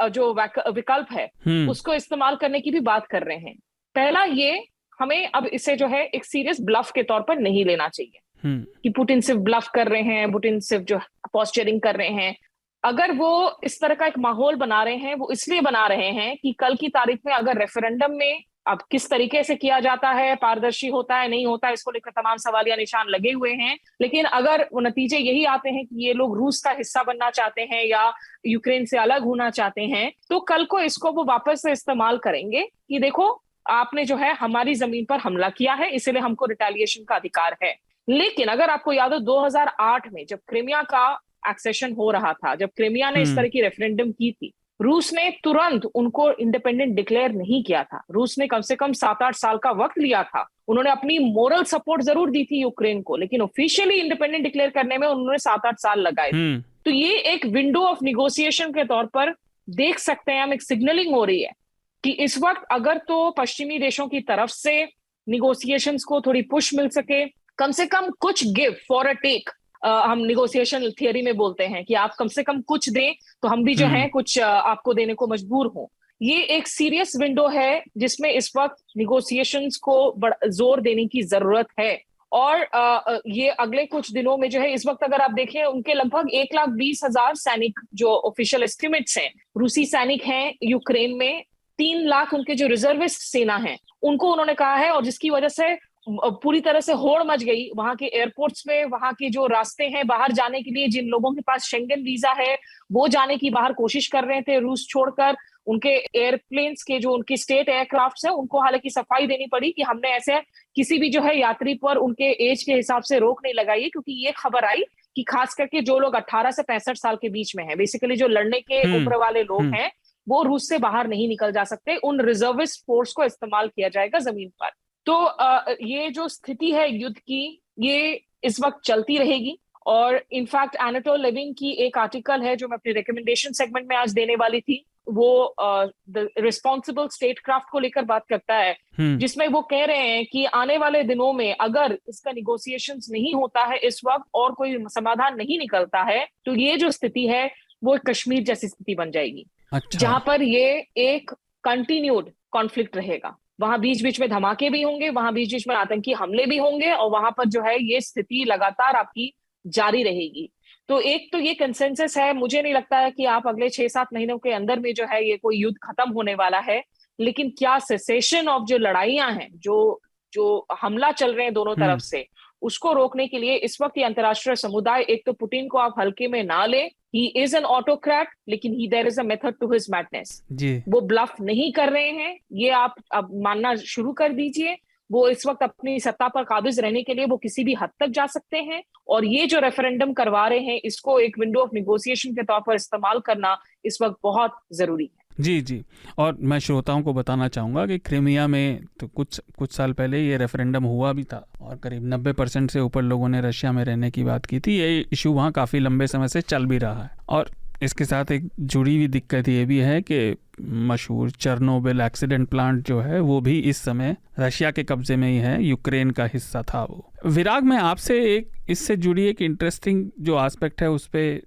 जो विकल्प है उसको इस्तेमाल करने की भी बात कर रहे हैं। पहला, ये हमें अब इसे जो है एक सीरियस ब्लफ के तौर पर नहीं लेना चाहिए कि पुतिन सिर्फ ब्लफ कर रहे हैं, पुतिन सिर्फ जो पोस्चरिंग कर रहे हैं। अगर वो इस तरह का एक माहौल बना रहे हैं, वो इसलिए बना रहे हैं कि कल की तारीख में अगर रेफरेंडम में अब किस तरीके से किया जाता है, पारदर्शी होता है नहीं होता, इसको लेकर तमाम सवालिया निशान लगे हुए हैं। लेकिन अगर वो नतीजे यही आते हैं कि ये लोग रूस का हिस्सा बनना चाहते हैं या यूक्रेन से अलग होना चाहते हैं, तो कल को इसको वो वापस से इस्तेमाल करेंगे कि देखो, आपने जो है हमारी जमीन पर हमला किया है, इसलिए हमको रिटेलिएशन का अधिकार है। लेकिन अगर आपको याद हो, 2008 में जब क्रीमिया का एक्सेशन हो रहा था, जब क्रीमिया ने इस तरह की रेफरेंडम की थी, रूस ने तुरंत उनको इंडिपेंडेंट डिक्लेयर नहीं किया था। रूस ने कम से कम 7-8 साल का वक्त लिया था। उन्होंने अपनी मोरल सपोर्ट जरूर दी थी यूक्रेन को, लेकिन ऑफिशियली इंडिपेंडेंट डिक्लेयर करने में उन्होंने 7-8 साल लगाए। तो ये एक विंडो ऑफ निगोसिएशन के तौर पर देख सकते हैं हम, एक सिग्नलिंग हो रही है कि इस वक्त अगर तो पश्चिमी देशों की तरफ से निगोसिएशंस को थोड़ी पुश मिल सके, कम से कम कुछ गिव फॉर अ टेक, हम निगोसिएशन थियरी में बोलते हैं कि आप कम से कम कुछ दें तो हम भी जो है कुछ आपको देने को मजबूर हों। ये एक सीरियस विंडो है जिसमें इस वक्त निगोसिएशंस को जोर देने की जरूरत है। और ये अगले कुछ दिनों में जो है, इस वक्त अगर आप देखें, उनके लगभग 1,20,000 सैनिक जो ऑफिशियल एस्टिमेट्स हैं, रूसी सैनिक हैं यूक्रेन में। 3 लाख उनके जो रिजर्विस्ट सेना है उनको उन्होंने कहा है, और जिसकी वजह से पूरी तरह से होड़ मच गई वहां के एयरपोर्ट्स में। वहां के जो रास्ते हैं बाहर जाने के लिए, जिन लोगों के पास शेंगन वीजा है वो जाने की बाहर कोशिश कर रहे थे रूस छोड़कर। उनके एयरप्लेन्स के जो उनकी स्टेट एयरक्राफ्ट्स हैं उनको हालांकि सफाई देनी पड़ी कि हमने ऐसे किसी भी जो है यात्री पर उनके एज के हिसाब से रोक नहीं लगाई, क्योंकि ये खबर आई कि खास करके जो लोग 18 से 65 साल के बीच में है, बेसिकली जो लड़ने के उम्र वाले लोग हैं, वो रूस से बाहर नहीं निकल जा सकते। उन रिजर्विस्ट फोर्स को इस्तेमाल किया जाएगा जमीन पर। तो ये जो स्थिति है युद्ध की, ये इस वक्त चलती रहेगी। और इनफैक्ट एनाटोल लेविन की एक आर्टिकल है जो मैं अपने रिकमेंडेशन सेगमेंट में आज देने वाली थी, वो रिस्पॉन्सिबल स्टेटक्राफ्ट को लेकर बात करता है, जिसमें वो कह रहे हैं कि आने वाले दिनों में अगर इसका निगोसिएशंस नहीं होता है इस वक्त और कोई समाधान नहीं निकलता है, तो ये जो स्थिति है वो कश्मीर जैसी स्थिति बन जाएगी। अच्छा। जहां पर ये एक कंटिन्यूड कॉन्फ्लिक्ट रहेगा, वहां बीच बीच में धमाके भी होंगे, वहां बीच बीच में आतंकी हमले भी होंगे, और वहां पर जो है ये स्थिति लगातार आपकी जारी रहेगी। तो एक तो ये कंसेंसस है, मुझे नहीं लगता है कि आप अगले 6-7 महीनों के अंदर में जो है ये कोई युद्ध खत्म होने वाला है। लेकिन क्या सेसेशन ऑफ जो लड़ाइयां हैं, जो हमला चल रहे हैं दोनों तरफ से, उसको रोकने के लिए इस वक्त ये अंतर्राष्ट्रीय समुदाय, एक तो पुतिन को आप हल्के में ना ले, ही इज एन ऑटोक्रैट, लेकिन there is a method to his madness. वो ब्लफ नहीं कर रहे हैं, ये आप अब मानना शुरू कर दीजिए। वो इस वक्त अपनी सत्ता पर काबिज रहने के लिए वो किसी भी हद तक जा सकते हैं, और ये जो रेफरेंडम करवा रहे हैं इसको एक विंडो ऑफ निगोसिएशन के तौर पर इस्तेमाल करना इस वक्त बहुत जरूरी है। जी जी। और मैं श्रोताओं को बताना चाहूँगा कि क्रीमिया में तो कुछ साल पहले ये रेफरेंडम हुआ भी था, और करीब 90% से ऊपर लोगों ने रशिया में रहने की बात की थी। ये इशू वहाँ काफ़ी लंबे समय से चल भी रहा है, और इसके साथ एक जुड़ी हुई दिक्कत ये भी है कि मशहूर चेरनोबिल एक्सीडेंट प्लांट जो है वो भी इस समय रशिया के कब्जे में ही है, यूक्रेन का हिस्सा था वो। विराग, मैं आपसे एक इससे जुड़ी एक इंटरेस्टिंग जो एस्पेक्ट है उस पर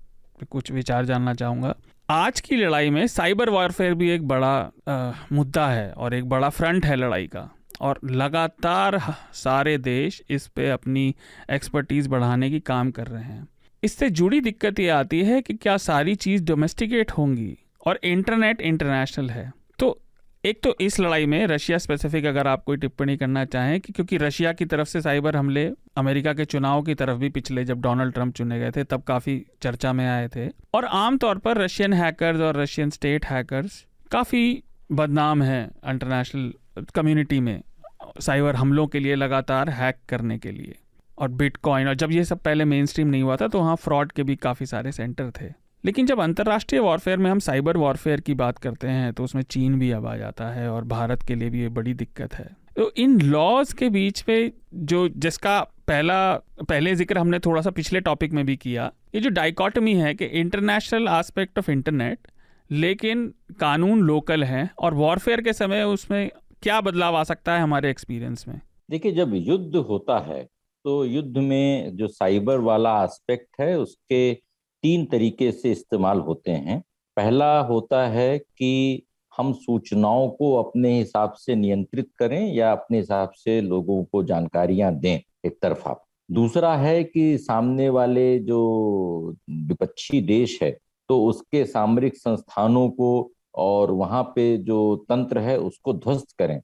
कुछ विचार जानना चाहूँगा। आज की लड़ाई में साइबर वॉरफेयर भी एक बड़ा मुद्दा है और एक बड़ा फ्रंट है लड़ाई का, और लगातार सारे देश इस पे अपनी एक्सपर्टीज़ बढ़ाने की काम कर रहे हैं। इससे जुड़ी दिक्कत ये आती है कि क्या सारी चीज़ डोमेस्टिकेट होंगी, और इंटरनेट इंटरनेशनल है। तो एक तो इस लड़ाई में रशिया स्पेसिफिक अगर आप कोई टिप्पणी करना चाहें कि क्योंकि रशिया की तरफ से साइबर हमले अमेरिका के चुनाव की तरफ भी पिछले जब डोनाल्ड ट्रंप चुने गए थे तब काफ़ी चर्चा में आए थे, और आमतौर पर रशियन हैकर्स और रशियन स्टेट हैकर्स काफ़ी बदनाम हैं इंटरनेशनल कम्युनिटी में साइबर हमलों के लिए, लगातार हैक करने के लिए। और बिटकॉइन, और जब ये सब पहले मेन स्ट्रीम नहीं हुआ था तो वहाँ फ्रॉड के भी काफ़ी सारे सेंटर थे। लेकिन जब अंतर्राष्ट्रीय वॉरफेयर में हम साइबर वॉरफेयर की बात करते हैं तो उसमें चीन भी अब आ जाता है, और भारत के लिए भी ये बड़ी दिक्कत है। तो इन लॉज के बीच में जो जिसका पहले जिक्र हमने थोड़ा सा पिछले टॉपिक में भी किया, ये जो डाइकोटमी है कि इंटरनेशनल एस्पेक्ट ऑफ इंटरनेट लेकिन कानून लोकल हैं, और वॉरफेयर के समय उसमें क्या बदलाव आ सकता है हमारे एक्सपीरियंस में? देखिए, जब युद्ध होता है तो युद्ध में जो साइबर वाला एस्पेक्ट है उसके 3 तरीके से इस्तेमाल होते हैं। पहला होता है कि हम सूचनाओं को अपने हिसाब से नियंत्रित करें या अपने हिसाब से लोगों को जानकारियां दें एक तरफा। दूसरा है कि सामने वाले जो विपक्षी देश है तो उसके सामरिक संस्थानों को और वहां पे जो तंत्र है उसको ध्वस्त करें।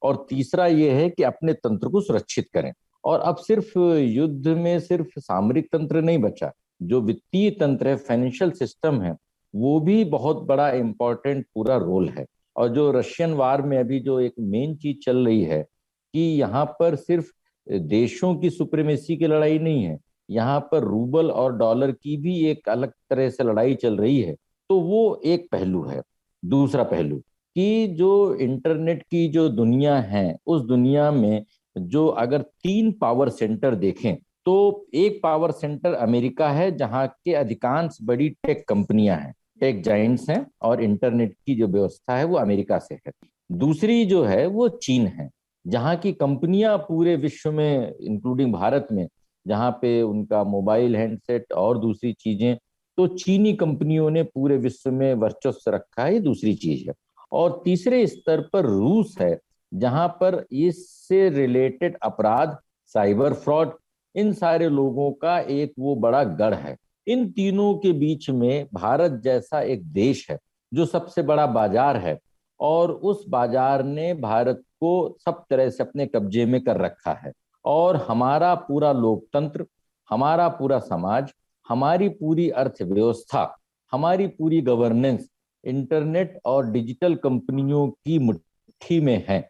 और तीसरा ये है कि अपने तंत्र को सुरक्षित करें। और अब सिर्फ युद्ध में सिर्फ सामरिक तंत्र नहीं बचा, जो वित्तीय तंत्र है, फाइनेंशियल सिस्टम है, वो भी बहुत बड़ा इंपॉर्टेंट पूरा रोल है। और जो रशियन वार में अभी जो एक मेन चीज चल रही है कि यहाँ पर सिर्फ देशों की सुप्रीमेसी की लड़ाई नहीं है, यहाँ पर रूबल और डॉलर की भी एक अलग तरह से लड़ाई चल रही है। तो वो एक पहलू है। दूसरा पहलू कि जो इंटरनेट की जो दुनिया है उस दुनिया में जो अगर 3 पावर सेंटर देखें तो एक पावर सेंटर अमेरिका है जहां के अधिकांश बड़ी टेक कंपनियां हैं, टेक जाइंट्स हैं, और इंटरनेट की जो व्यवस्था है वो अमेरिका से है। दूसरी जो है वो चीन है, जहां की कंपनियां पूरे विश्व में इंक्लूडिंग भारत में जहां पे उनका मोबाइल हैंडसेट और दूसरी चीजें, तो चीनी कंपनियों ने पूरे विश्व में वर्चस्व रखा है, ये दूसरी चीज है। और तीसरे स्तर पर रूस है, जहां पर इससे रिलेटेड अपराध, साइबर फ्रॉड, इन सारे लोगों का एक वो बड़ा गढ़ है। इन तीनों के बीच में भारत जैसा एक देश है जो सबसे बड़ा बाजार है, और उस बाजार ने भारत को सब तरह से अपने कब्जे में कर रखा है। और हमारा पूरा लोकतंत्र, हमारा पूरा समाज, हमारी पूरी अर्थव्यवस्था, हमारी पूरी गवर्नेंस इंटरनेट और डिजिटल कंपनियों की मुट्ठी में है,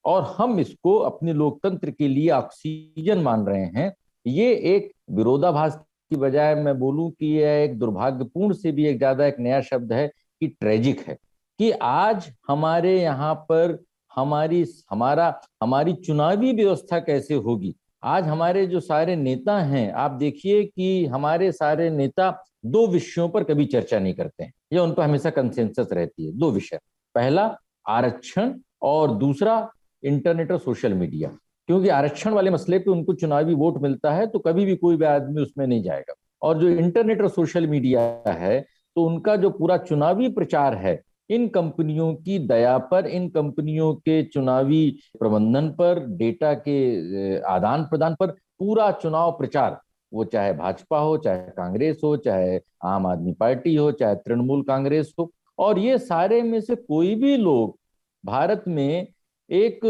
और हम इसको अपने लोकतंत्र के लिए ऑक्सीजन मान रहे हैं। ये एक विरोधाभास की बजाय मैं बोलूं कि यह एक दुर्भाग्यपूर्ण से भी एक ज्यादा एक नया शब्द है कि ट्रेजिक है कि आज हमारे यहाँ पर हमारी चुनावी व्यवस्था कैसे होगी। आज हमारे जो सारे नेता हैं, आप देखिए कि हमारे सारे नेता 2 विषयों पर कभी चर्चा नहीं करते हैं, या उन पर हमेशा कंसेंसस रहती है। 2 विषय, पहला आरक्षण और दूसरा इंटरनेट और सोशल मीडिया। क्योंकि आरक्षण वाले मसले पे उनको चुनावी वोट मिलता है तो कभी भी कोई भी आदमी उसमें नहीं जाएगा। और जो इंटरनेट और सोशल मीडिया है तो उनका जो पूरा चुनावी प्रचार है इन कंपनियों की दया पर, इन कंपनियों के चुनावी प्रबंधन पर, डेटा के आदान प्रदान पर पूरा चुनाव प्रचार, वो चाहे भाजपा हो, चाहे कांग्रेस हो, चाहे आम आदमी पार्टी हो, चाहे तृणमूल कांग्रेस हो, और ये सारे में से कोई भी लोग भारत में एक,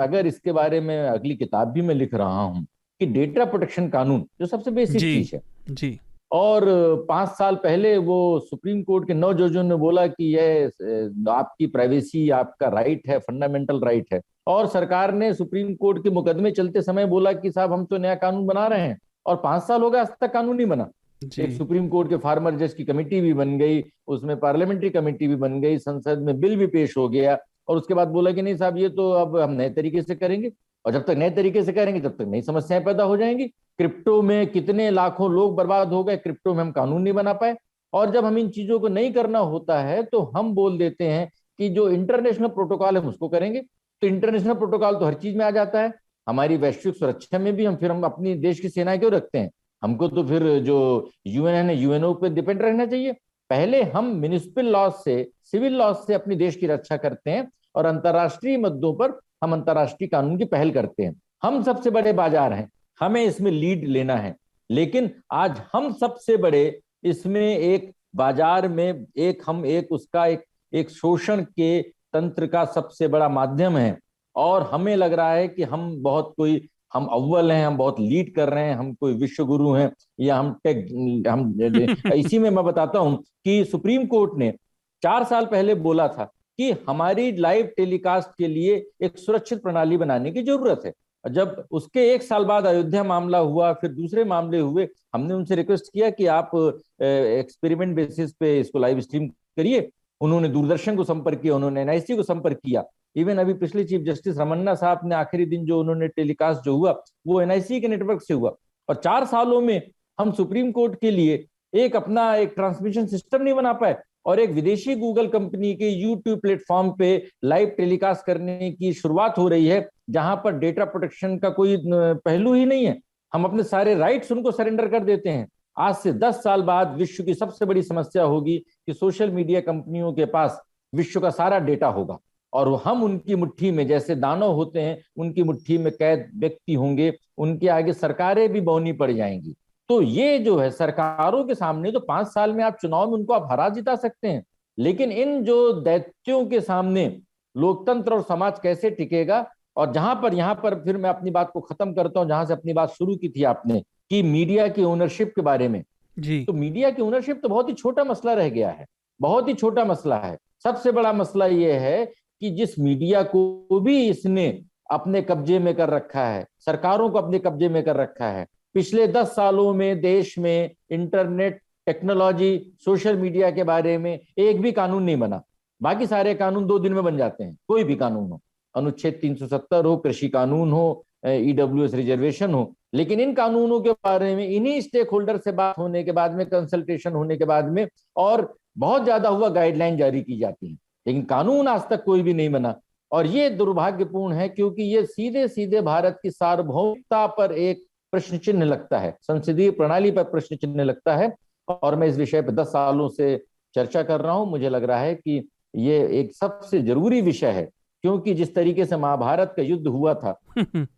अगर इसके बारे में अगली किताब भी मैं लिख रहा हूं कि डेटा प्रोटेक्शन कानून जो सबसे बेसिक चीज है जी, और 5 साल पहले वो सुप्रीम कोर्ट के 9 जजों ने बोला कि यह आपकी प्राइवेसी आपका राइट है, फंडामेंटल राइट है, और सरकार ने सुप्रीम कोर्ट के मुकदमे चलते समय बोला कि साहब हम तो नया कानून बना रहे हैं, और 5 साल हो गए आज तक कानून नहीं बना। एक सुप्रीम कोर्ट के फार्मर जज की कमेटी भी बन गई, उसमें पार्लियामेंट्री कमेटी भी बन गई, संसद में बिल भी पेश हो गया, और उसके बाद बोला कि नहीं साहब ये तो अब हम नए तरीके से करेंगे, और जब तक नए तरीके से करेंगे तब तक नई समस्याएं पैदा हो जाएंगी। क्रिप्टो में कितने लाखों लोग बर्बाद हो गए, क्रिप्टो में हम कानून नहीं बना पाए। और जब हम इन चीजों को नहीं करना होता है तो हम बोल देते हैं कि जो इंटरनेशनल प्रोटोकॉल है उसको करेंगे। तो इंटरनेशनल प्रोटोकॉल तो हर चीज में आ जाता है, हमारी वैश्विक सुरक्षा में भी हम अपनी देश की सेना क्यों रखते हैं? हमको तो फिर जो यूएन है, यूएनओ पे डिपेंड रहना चाहिए। पहले हम म्युनिसिपल लॉज से, सिविल लॉज से अपनी देश की रक्षा करते हैं और अंतर्राष्ट्रीय मुद्दों पर हम अंतर्राष्ट्रीय कानून की पहल करते हैं। हम सबसे बड़े बाजार हैं, हमें इसमें लीड लेना है। लेकिन आज हम सबसे बड़े इसमें एक बाजार में एक शोषण के तंत्र का सबसे बड़ा माध्यम है। और हमें लग रहा है कि हम अव्वल हैं, हम बहुत लीड कर रहे हैं, हम कोई विश्व गुरु हैं, या हम इसी में मैं बताता हूं कि सुप्रीम कोर्ट ने 4 साल पहले बोला था कि हमारी लाइव टेलीकास्ट के लिए एक सुरक्षित प्रणाली बनाने की जरूरत है। जब उसके 1 साल बाद अयोध्या मामला हुआ, फिर दूसरे मामले हुए, हमने उनसे रिक्वेस्ट किया कि आप एक्सपेरिमेंट बेसिस पे इसको लाइव स्ट्रीम करिए। उन्होंने दूरदर्शन को संपर्क किया, उन्होंने एनआईसी को संपर्क किया। इवन अभी पिछले चीफ जस्टिस रमन्ना साहब ने आखिरी दिन जो उन्होंने टेलीकास्ट जो हुआ वो एनआईसी के नेटवर्क से हुआ। और 4 सालों में हम सुप्रीम कोर्ट के लिए एक ट्रांसमिशन सिस्टम नहीं बना पाए, और एक विदेशी गूगल कंपनी के यूट्यूब प्लेटफॉर्म पे लाइव टेलीकास्ट करने की शुरुआत हो रही है, जहां पर डेटा प्रोटेक्शन का कोई पहलू ही नहीं है। हम अपने सारे राइट्स उनको सरेंडर कर देते हैं। आज से 10 साल बाद विश्व की सबसे बड़ी समस्या होगी कि सोशल मीडिया कंपनियों के पास विश्व का सारा डेटा होगा, और हम उनकी मुट्ठी में, जैसे दानव होते हैं उनकी मुट्ठी में कैद व्यक्ति होंगे, उनके आगे सरकारें भी बौनी पड़ जाएंगी। तो ये जो है सरकारों के सामने, तो 5 साल में आप चुनाव में उनको आप हरा जिता सकते हैं, लेकिन इन जो दैत्यों के सामने लोकतंत्र और समाज कैसे टिकेगा? और यहाँ पर फिर मैं अपनी बात को खत्म करता हूं, जहां से अपनी बात शुरू की थी आपने, कि मीडिया की ओनरशिप के बारे में जी। तो मीडिया की ओनरशिप तो बहुत ही छोटा मसला रह गया है, बहुत ही छोटा मसला है। सबसे बड़ा मसला यह है कि जिस मीडिया को भी इसने अपने कब्जे में कर रखा है, सरकारों को अपने कब्जे में कर रखा है, पिछले 10 सालों में देश में इंटरनेट, टेक्नोलॉजी, सोशल मीडिया के बारे में एक भी कानून नहीं बना। बाकी सारे कानून 2 दिन में बन जाते हैं, कोई भी कानून हो, अनुच्छेद 370 हो, कृषि कानून हो, ईडब्ल्यूएस रिजर्वेशन हो। लेकिन इन कानूनों के बारे में इन्हीं स्टेक होल्डर से बात होने के बाद में, कंसल्टेशन होने के बाद में, और बहुत ज्यादा हुआ गाइडलाइन जारी की जाती है, लेकिन कानून आज तक कोई भी नहीं बना। और ये दुर्भाग्यपूर्ण है, क्योंकि ये सीधे सीधे भारत की सार्वभौमिकता पर एक प्रश्न चिन्ह लगता है, संसदीय प्रणाली पर प्रश्न चिन्ह लगता है। और मैं इस विषय पर 10 सालों से चर्चा कर रहा हूं। मुझे लग रहा है कि ये एक सबसे जरूरी विषय है, क्योंकि जिस तरीके से महाभारत का युद्ध हुआ था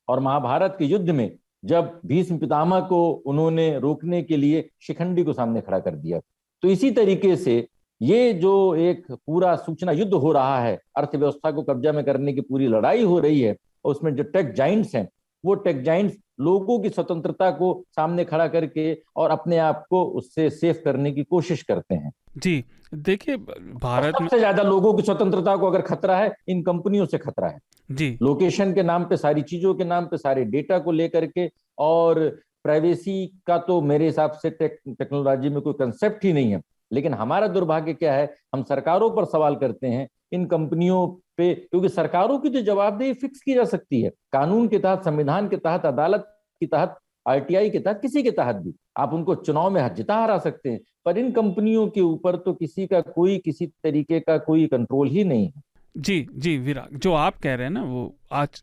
और महाभारत के युद्ध में जब भीष्म पितामह को उन्होंने रोकने के लिए शिखंडी को सामने खड़ा कर दिया, तो इसी तरीके से ये जो एक पूरा सूचना युद्ध हो रहा है, अर्थव्यवस्था को कब्जा में करने की पूरी लड़ाई हो रही है, और उसमें जो टेक जाइंट्स हैं, वो टेक जाइंट्स लोगों की स्वतंत्रता को सामने खड़ा करके और अपने आप को उससे सेफ करने की कोशिश करते हैं। जी देखिए, भारत में सबसे ज्यादा लोगों की स्वतंत्रता को अगर खतरा है, इन कंपनियों से खतरा है जी। लोकेशन के नाम पे, सारी चीजों के नाम पे, सारे डेटा को लेकर के, और प्राइवेसी का तो मेरे हिसाब से टेक्नोलॉजी में कोई कंसेप्ट ही नहीं है। लेकिन हमारा दुर्भाग्य क्या है, हम सरकारों पर सवाल करते हैं, इन कंपनियों पे, क्योंकि सरकारों की तो जवाबदेही फिक्स की जा सकती है कानून के तहत, संविधान के तहत, अदालत के तहत, आरटीआई के तहत, किसी के तहत भी आप उनको चुनाव में जिता हरा सकते हैं। पर इन कंपनियों के ऊपर तो किसी तरीके का कोई कंट्रोल ही नहीं है। जी जी विराग, जो आप कह रहे हैं ना, वो आज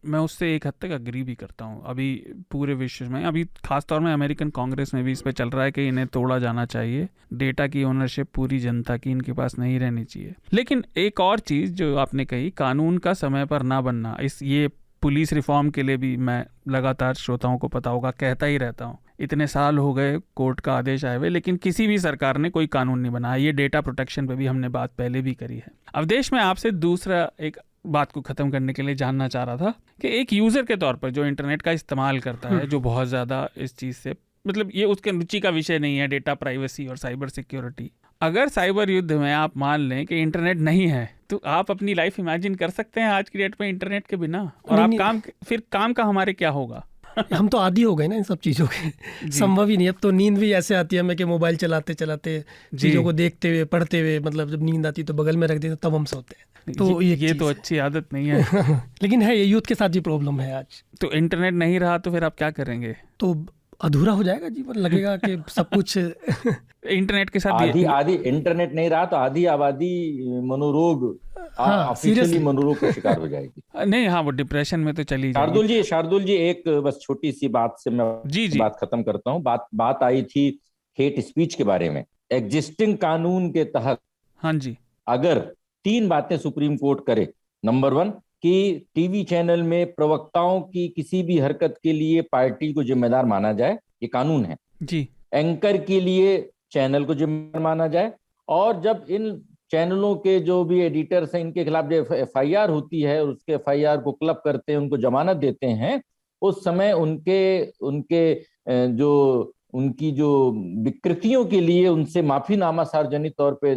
मैं उससे एक हद तक अग्री भी करता हूँ। अभी पूरे विश्व में, अभी खासतौर में अमेरिकन कांग्रेस में भी इस पे चल रहा है कि इन्हें तोड़ा जाना चाहिए, डेटा की ओनरशिप पूरी जनता की इनके पास नहीं रहनी चाहिए। लेकिन एक और चीज़ जो आपने कही, कानून का समय पर ना बनना, ये पुलिस रिफॉर्म के लिए भी मैं लगातार श्रोताओं को पता होगा कहता ही रहता हूँ। इतने साल हो गए कोर्ट का आदेश आए हुए, लेकिन किसी भी सरकार ने कोई कानून नहीं बनाया। ये डेटा प्रोटेक्शन पे भी हमने बात पहले भी करी है। अब देश में आपसे दूसरा एक बात को ख़त्म करने के लिए जानना चाह रहा था कि एक यूज़र के तौर पर जो इंटरनेट का इस्तेमाल करता है, जो बहुत ज़्यादा इस चीज़ से, मतलब ये उसके रुचि का विषय नहीं है, डेटा प्राइवेसी और साइबर सिक्योरिटी। अगर साइबर युद्ध में आप मान लें कि इंटरनेट नहीं है, तो आप अपनी लाइफ इमेजिन कर सकते हैं आज की डेट में इंटरनेट के बिना? और आप काम का हमारे क्या होगा? हम तो आदी हो गए ना इन सब चीज़ों के, संभव ही नहीं। अब तो नींद भी ऐसे आती है हमें कि मोबाइल चलाते चलाते, चीज़ों को देखते हुए, पढ़ते हुए, मतलब जब नींद आती तो बगल में रख देते, तब हम सोते हैं। तो ये तो अच्छी आदत नहीं है। लेकिन है, ये यूथ के साथ भी प्रॉब्लम है आज। तो इंटरनेट नहीं रहा तो फिर आप क्या करेंगे? तो अधूरा हो जाएगा जीवन, लगेगा कि सब कुछ इंटरनेट के साथ आधी इंटरनेट नहीं रहा तो आधी आबादी मनोरोग, ऑफिशियली मनोरोग का शिकार हो जाएगी। नहीं, हाँ, वो डिप्रेशन में तो चली जाएगी। शार्दुल जी एक बस छोटी सी बात से मैं बात खत्म करता हूँ। बात आई थी हेट स्पीच के बारे में। एग्जिस्टिंग कानून के तहत, हाँ जी, अगर 3 बातें सुप्रीम कोर्ट करे, नंबर 1 कि टीवी चैनल में प्रवक्ताओं की किसी भी हरकत के लिए पार्टी को जिम्मेदार माना जाए, ये कानून है जी। एंकर के लिए चैनल को जिम्मेदार माना जाए, और जब इन चैनलों के जो भी एडिटर्स हैं इनके खिलाफ जो FIR होती है, उसके FIR को क्लब करते हैं, उनको जमानत देते हैं, उस समय उनकी जो विकृतियों के लिए उनसे माफीनामा सार्वजनिक तौर पे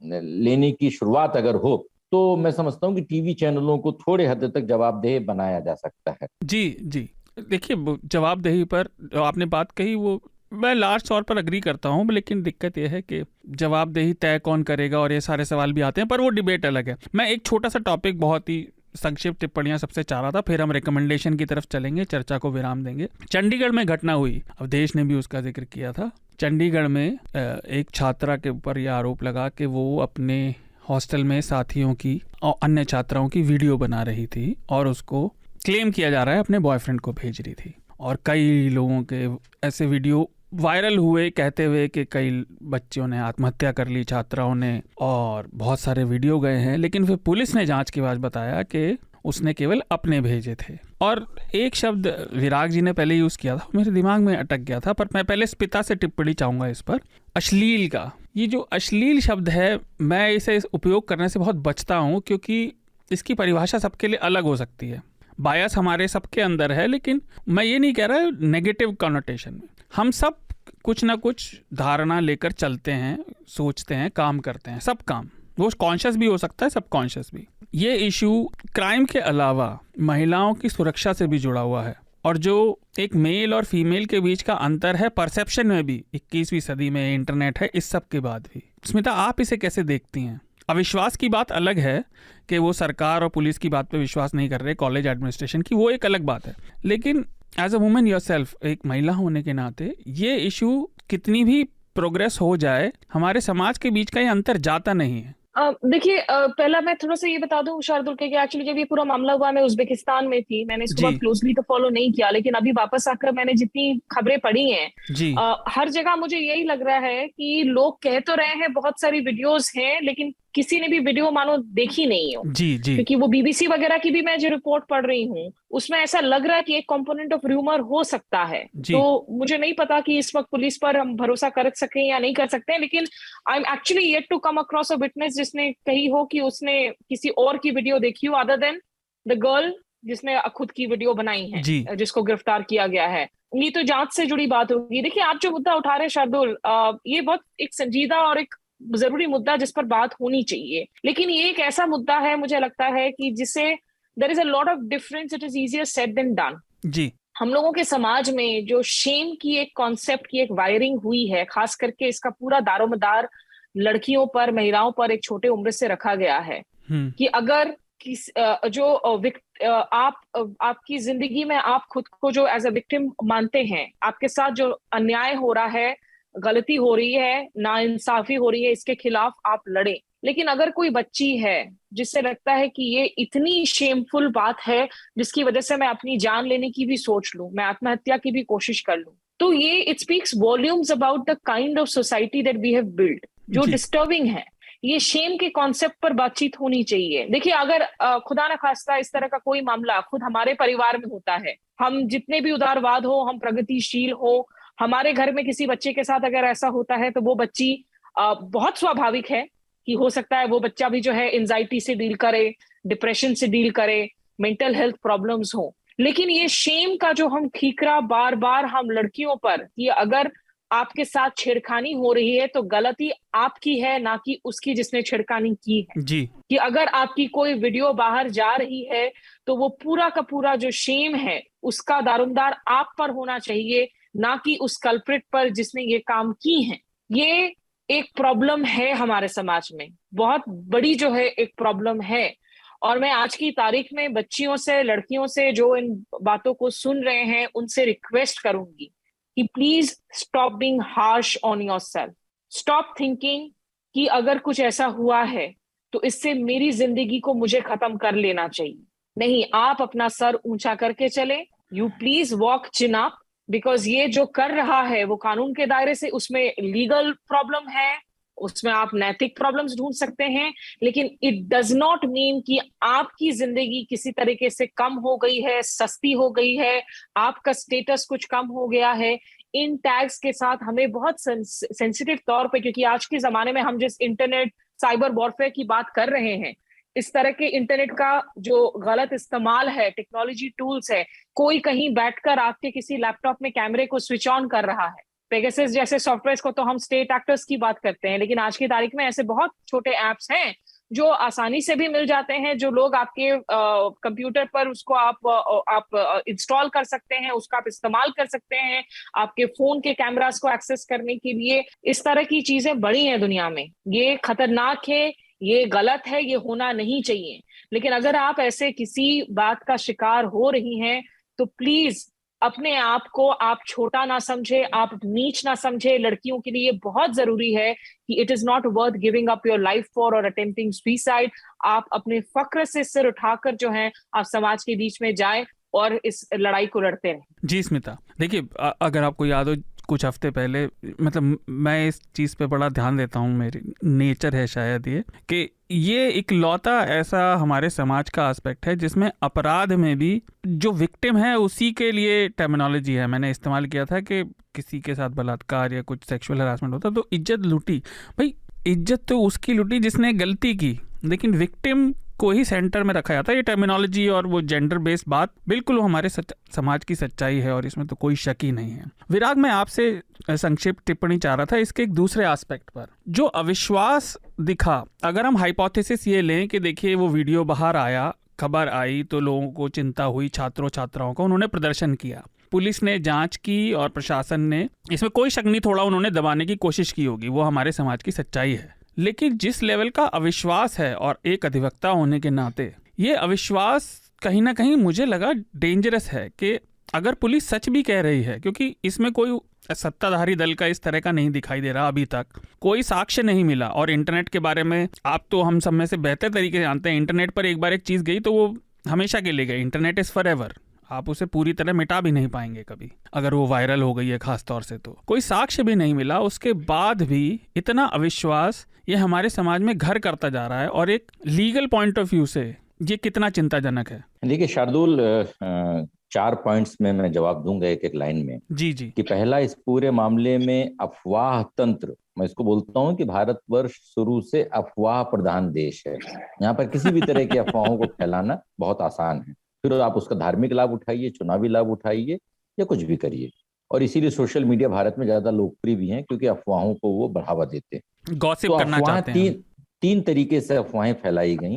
लेने की शुरुआत अगर हो, तो मैं समझता हूँ कि टीवी चैनलों को थोड़े हद तक जवाबदेह बनाया जा सकता है। जी जी, देखिए, जवाबदेही पर जो आपने बात कही वो मैं लार्ज तौर पर अग्री करता हूँ, लेकिन दिक्कत यह है कि जवाबदेही तय कौन करेगा और ये सारे सवाल भी आते हैं, पर वो डिबेट अलग है। मैं एक छोटा सा टॉपिक, बहुत ही संक्षिप्त टिप्पणियां सबसे चाह रहा था, फिर हम रिकमेंडेशन की तरफ चलेंगे, चर्चा को विराम देंगे। चंडीगढ़ में घटना हुई, अब देश ने भी उसका जिक्र किया था। चंडीगढ़ में एक छात्रा के ऊपर यह आरोप लगा कि वो अपने हॉस्टल में साथियों की और अन्य छात्राओं की वीडियो बना रही थी और उसको क्लेम किया जा रहा है अपने बॉयफ्रेंड को भेज रही थी। और कई लोगों के ऐसे वीडियो वायरल हुए कहते हुए कि कई बच्चों ने आत्महत्या कर ली, छात्राओं ने, और बहुत सारे वीडियो गए हैं। लेकिन फिर पुलिस ने जांच के बाद बताया कि उसने केवल अपने भेजे थे। और एक शब्द विराग जी ने पहले यूज़ किया था, मेरे दिमाग में अटक गया था, पर मैं पहले पिता से टिप्पणी चाहूँगा इस पर। अश्लील का ये जो अश्लील शब्द है, मैं इसे उपयोग करने से बहुत बचता हूँ, क्योंकि इसकी परिभाषा सबके लिए अलग हो सकती है। बायस हमारे सबके अंदर है, लेकिन मैं ये नहीं कह रहा नेगेटिव कॉनोटेशन में। हम सब कुछ ना कुछ धारणा लेकर चलते हैं, सोचते हैं, काम करते हैं, सब काम, वो कॉन्शियस भी हो सकता है, सब कॉन्शियस भी। ये इशू क्राइम के अलावा महिलाओं की सुरक्षा से भी जुड़ा हुआ है, और जो एक मेल और फीमेल के बीच का अंतर है परसेप्शन में भी, 21वीं सदी में इंटरनेट है, इस सब के बाद भी। स्मिता, आप इसे कैसे देखती हैं? अविश्वास की बात अलग है कि वो सरकार और पुलिस की बात पे विश्वास नहीं कर रहे, कॉलेज एडमिनिस्ट्रेशन की, वो एक अलग बात है। लेकिन एज अ वुमेन योरसेल्फ, एक महिला होने के नाते, ये इशू कितनी भी प्रोग्रेस हो जाए, हमारे समाज के बीच का ये अंतर जाता नहीं है। देखिए, पहला मैं थोड़ा सा ये बता दूं शार्दुल के, कि एक्चुअली जब ये पूरा मामला हुआ, मैं उज्बेकिस्तान में थी, मैंने इसको बहुत क्लोजली तो फॉलो नहीं किया, लेकिन अभी वापस आकर मैंने जितनी खबरें पढ़ी हैं, हर जगह मुझे यही लग रहा है कि लोग कह तो रहे हैं बहुत सारी वीडियोस हैं, लेकिन किसी ने भी वीडियो मानो देखी नहीं हो। जी जी, क्योंकि वो BBC वगैरह की भी मैं जो रिपोर्ट पढ़ रही हूँ, उसमें ऐसा लग रहा है कि एक कंपोनेंट ऑफ र्यूमर हो सकता है। तो मुझे नहीं पता कि इस वक्त पुलिस पर हम भरोसा कर सकें या नहीं कर सकते हैं, लेकिन I am actually yet to come across a witness जिसने कही हो कि उसने किसी और की वीडियो देखी हो अदर देन द गर्ल जिसने खुद की वीडियो बनाई है, जिसको गिरफ्तार किया गया है। ये तो जांच से जुड़ी बात होगी। देखिए, आप जो मुद्दा उठा रहे हैं शार्दुल, ये बहुत एक संजीदा और एक जरूरी मुद्दा जिस पर बात होनी चाहिए, लेकिन ये एक ऐसा मुद्दा है, मुझे लगता है कि जिसे there is a lot of difference, it is easier said than done. जी, हम लोगों के समाज में जो शेम की एक कॉन्सेप्ट की एक वायरिंग हुई है, खास करके इसका पूरा दारोमदार लड़कियों पर, महिलाओं पर एक छोटे उम्र से रखा गया है कि अगर आपकी जिंदगी में आप खुद को जो एज अ विक्टिम मानते हैं, आपके साथ जो अन्याय हो रहा है, गलती हो रही है, नाइंसाफी हो रही है, इसके खिलाफ आप लड़ें। लेकिन अगर कोई बच्ची है जिससे लगता है कि ये इतनी शेमफुल बात है जिसकी वजह से मैं अपनी जान लेने की भी सोच लूं, मैं आत्महत्या की भी कोशिश कर लूं, तो ये it speaks volumes about the kind of society that we have build, जो डिस्टर्बिंग है। ये शेम के कॉन्सेप्ट पर बातचीत होनी चाहिए। देखिए, अगर खुदा न खास्ता इस तरह का कोई मामला खुद हमारे परिवार में होता है, हम जितने भी उदारवाद हो, हम प्रगतिशील हो, हमारे घर में किसी बच्चे के साथ अगर ऐसा होता है, तो वो बच्ची बहुत स्वाभाविक है कि हो सकता है वो बच्चा भी जो है एंजाइटी से डील करे, डिप्रेशन से डील करे, मेंटल हेल्थ प्रॉब्लम्स हो। लेकिन ये शेम का जो हम ठीकरा बार बार हम लड़कियों पर, कि अगर आपके साथ छेड़खानी हो रही है तो गलती आपकी है, ना कि उसकी जिसने छेड़खानी की है जी। कि अगर आपकी कोई वीडियो बाहर जा रही है तो वो पूरा का पूरा जो शेम है उसका दारोमदार आप पर होना चाहिए, ना कि उस कल्प्रिट पर जिसने ये काम की है। ये एक प्रॉब्लम है हमारे समाज में, बहुत बड़ी जो है एक प्रॉब्लम है। और मैं आज की तारीख में बच्चियों से, लड़कियों से जो इन बातों को सुन रहे हैं, उनसे रिक्वेस्ट करूंगी कि please stop being harsh on yourself, stop thinking कि अगर कुछ ऐसा हुआ है तो इससे मेरी जिंदगी को मुझे खत्म कर लेना चाहिए। नहीं, आप अपना सर ऊंचा करके चले, you please walk chin up, because ये जो कर रहा है वो कानून के दायरे से, उसमें लीगल प्रॉब्लम है, उसमें आप नैतिक प्रॉब्लम्स ढूंढ सकते हैं, लेकिन इट डज नॉट मीन कि आपकी जिंदगी किसी तरीके से कम हो गई है, सस्ती हो गई है, आपका स्टेटस कुछ कम हो गया है। इन टैग्स के साथ हमें बहुत सेंसिटिव तौर पे, क्योंकि आज के जमाने में हम जिस इंटरनेट साइबर वॉरफेयर की बात कर रहे हैं, इस तरह के इंटरनेट का जो गलत इस्तेमाल है, टेक्नोलॉजी टूल्स है, कोई कहीं बैठकर आपके किसी लैपटॉप में कैमरे को स्विच ऑन कर रहा है। पेगासस जैसे सॉफ्टवेयर को तो हम स्टेट एक्टर्स की बात करते हैं, लेकिन आज की तारीख में ऐसे बहुत छोटे एप्स हैं जो आसानी से भी मिल जाते हैं, जो लोग आपके कंप्यूटर पर उसको आप इंस्टॉल कर सकते हैं, उसका आप इस्तेमाल कर सकते हैं आपके फोन के कैमरास को एक्सेस करने के लिए। इस तरह की चीजें बड़ी हैं दुनिया में, ये खतरनाक है, ये गलत है, ये होना नहीं चाहिए। लेकिन अगर आप ऐसे किसी बात का शिकार हो रही हैं तो प्लीज अपने आप को आप छोटा ना समझे, आप नीच ना समझे। लड़कियों के लिए बहुत जरूरी है कि it is not worth giving up your life for और अटेम्प्टिंग सुसाइड। आप अपने फक्र से सिर उठाकर जो है आप समाज के बीच में जाए और इस लड़ाई को लड़ते रहें। जी स्मिता, देखिए अगर आपको याद हो कुछ हफ्ते पहले, मतलब मैं इस चीज़ पे बड़ा ध्यान देता हूँ, मेरी नेचर है शायद ये, कि ये इकलौता ऐसा हमारे समाज का एस्पेक्ट है जिसमें अपराध में भी जो विक्टिम है उसी के लिए टर्मिनोलॉजी है। मैंने इस्तेमाल किया था कि किसी के साथ बलात्कार या कुछ सेक्सुअल हरासमेंट होता तो इज्जत लूटी। भाई इज्जत तो उसकी लूटी जिसने गलती की, लेकिन विक्टिम को ही सेंटर में रखा जाता है। ये टर्मिनोलॉजी और वो जेंडर बेस्ड बात बिल्कुल हमारे समाज की सच्चाई है और इसमें तो कोई शक ही नहीं है। विराग, मैं आपसे संक्षिप्त टिप्पणी चाह रहा था इसके एक दूसरे एस्पेक्ट पर, जो अविश्वास दिखा। अगर हम हाइपोथेसिस ये लें कि देखिए वो वीडियो बाहर आया, खबर आई तो लोगों को चिंता हुई, छात्रों छात्राओं को, उन्होंने प्रदर्शन किया, पुलिस ने जांच की और प्रशासन ने, इसमें कोई शक नहीं, थोड़ा उन्होंने दबाने की कोशिश की होगी, वो हमारे समाज की सच्चाई है। लेकिन जिस लेवल का अविश्वास है, और एक अधिवक्ता होने के नाते ये अविश्वास कहीं ना कहीं मुझे लगा डेंजरस है कि अगर पुलिस सच भी कह रही है, क्योंकि इसमें कोई सत्ताधारी दल का इस तरह का नहीं दिखाई दे रहा, अभी तक कोई साक्ष्य नहीं मिला। और इंटरनेट के बारे में आप तो हम सब में से बेहतर तरीके से जानते हैं, इंटरनेट पर एक बार एक चीज़ गई तो वो हमेशा के लिए गई। इंटरनेट इज़ फॉरएवर, आप उसे पूरी तरह मिटा भी नहीं पाएंगे कभी, अगर वो वायरल हो गई है खास तौर से। तो कोई साक्ष्य भी नहीं मिला, उसके बाद भी इतना अविश्वास ये हमारे समाज में घर करता जा रहा है, और एक लीगल पॉइंट ऑफ व्यू से ये कितना चिंताजनक है। देखिए शार्दुल, 4 पॉइंट्स में मैं जवाब दूंगा एक एक लाइन में। जी जी। कि पहला, इस पूरे मामले में अफवाह तंत्र, मैं इसको बोलता हूं कि भारतवर्ष शुरू से अफवाह प्रधान देश है। यहाँ पर किसी भी तरह की अफवाहों को फैलाना बहुत आसान है, फिर आप उसका धार्मिक लाभ उठाइए, चुनावी लाभ उठाइए या कुछ भी करिए। और इसीलिए सोशल मीडिया भारत में ज्यादा लोकप्रिय भी है, क्योंकि अफवाहों को वो बढ़ावा देते हैं। गॉसिप तो करना चाहते हैं। तीन तरीके से अफवाहें फैलाई गई।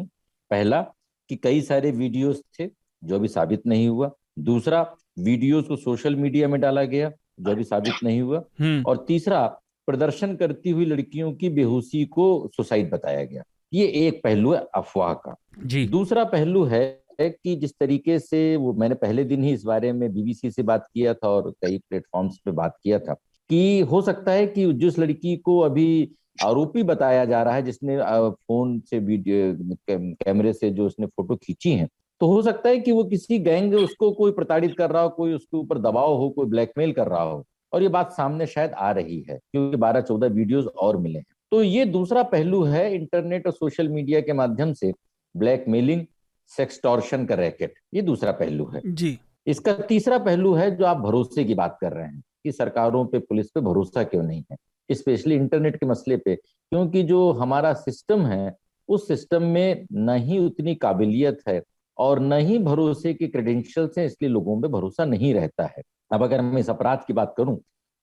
पहला कि कई सारे वीडियोस थे जो अभी साबित नहीं हुआ। दूसरा, वीडियोस को सोशल मीडिया में डाला गया जो अभी साबित नहीं हुआ। और तीसरा, प्रदर्शन करती हुई लड़कियों की बेहोशी को सुसाइड बताया गया। ये एक पहलू है अफवाह का। जी। दूसरा पहलू है कि जिस तरीके से वो, मैंने पहले दिन ही इस बारे में बीबीसी से बात किया था और कई प्लेटफॉर्म्स पे बात किया था, कि हो सकता है कि जिस लड़की को अभी आरोपी बताया जा रहा है, जिसने फोन से वीडियो कैमरे से जो उसने फोटो खींची है, तो हो सकता है कि वो किसी गैंग उसको कोई प्रताड़ित कर रहा हो, कोई उसके ऊपर दबाव हो, कोई ब्लैकमेल कर रहा हो। और ये बात सामने शायद आ रही है, क्योंकि 12-14 वीडियोस और मिले हैं। तो ये दूसरा पहलू है, इंटरनेट और सोशल मीडिया के माध्यम से ब्लैकमेलिंग, सेक्सटॉर्शन का रैकेट, ये दूसरा पहलू है जी। इसका तीसरा पहलू है जो आप भरोसे की बात कर रहे हैं, कि सरकारों पे, पुलिस पे भरोसा क्यों नहीं है, स्पेशली इंटरनेट के मसले पे। क्योंकि जो हमारा सिस्टम है, उस सिस्टम में न ही उतनी काबिलियत है और न ही भरोसे के क्रेडेंशियल्स हैं, इसलिए लोगों में भरोसा नहीं रहता है। अब अगर मैं इस अपराध की बात करूं,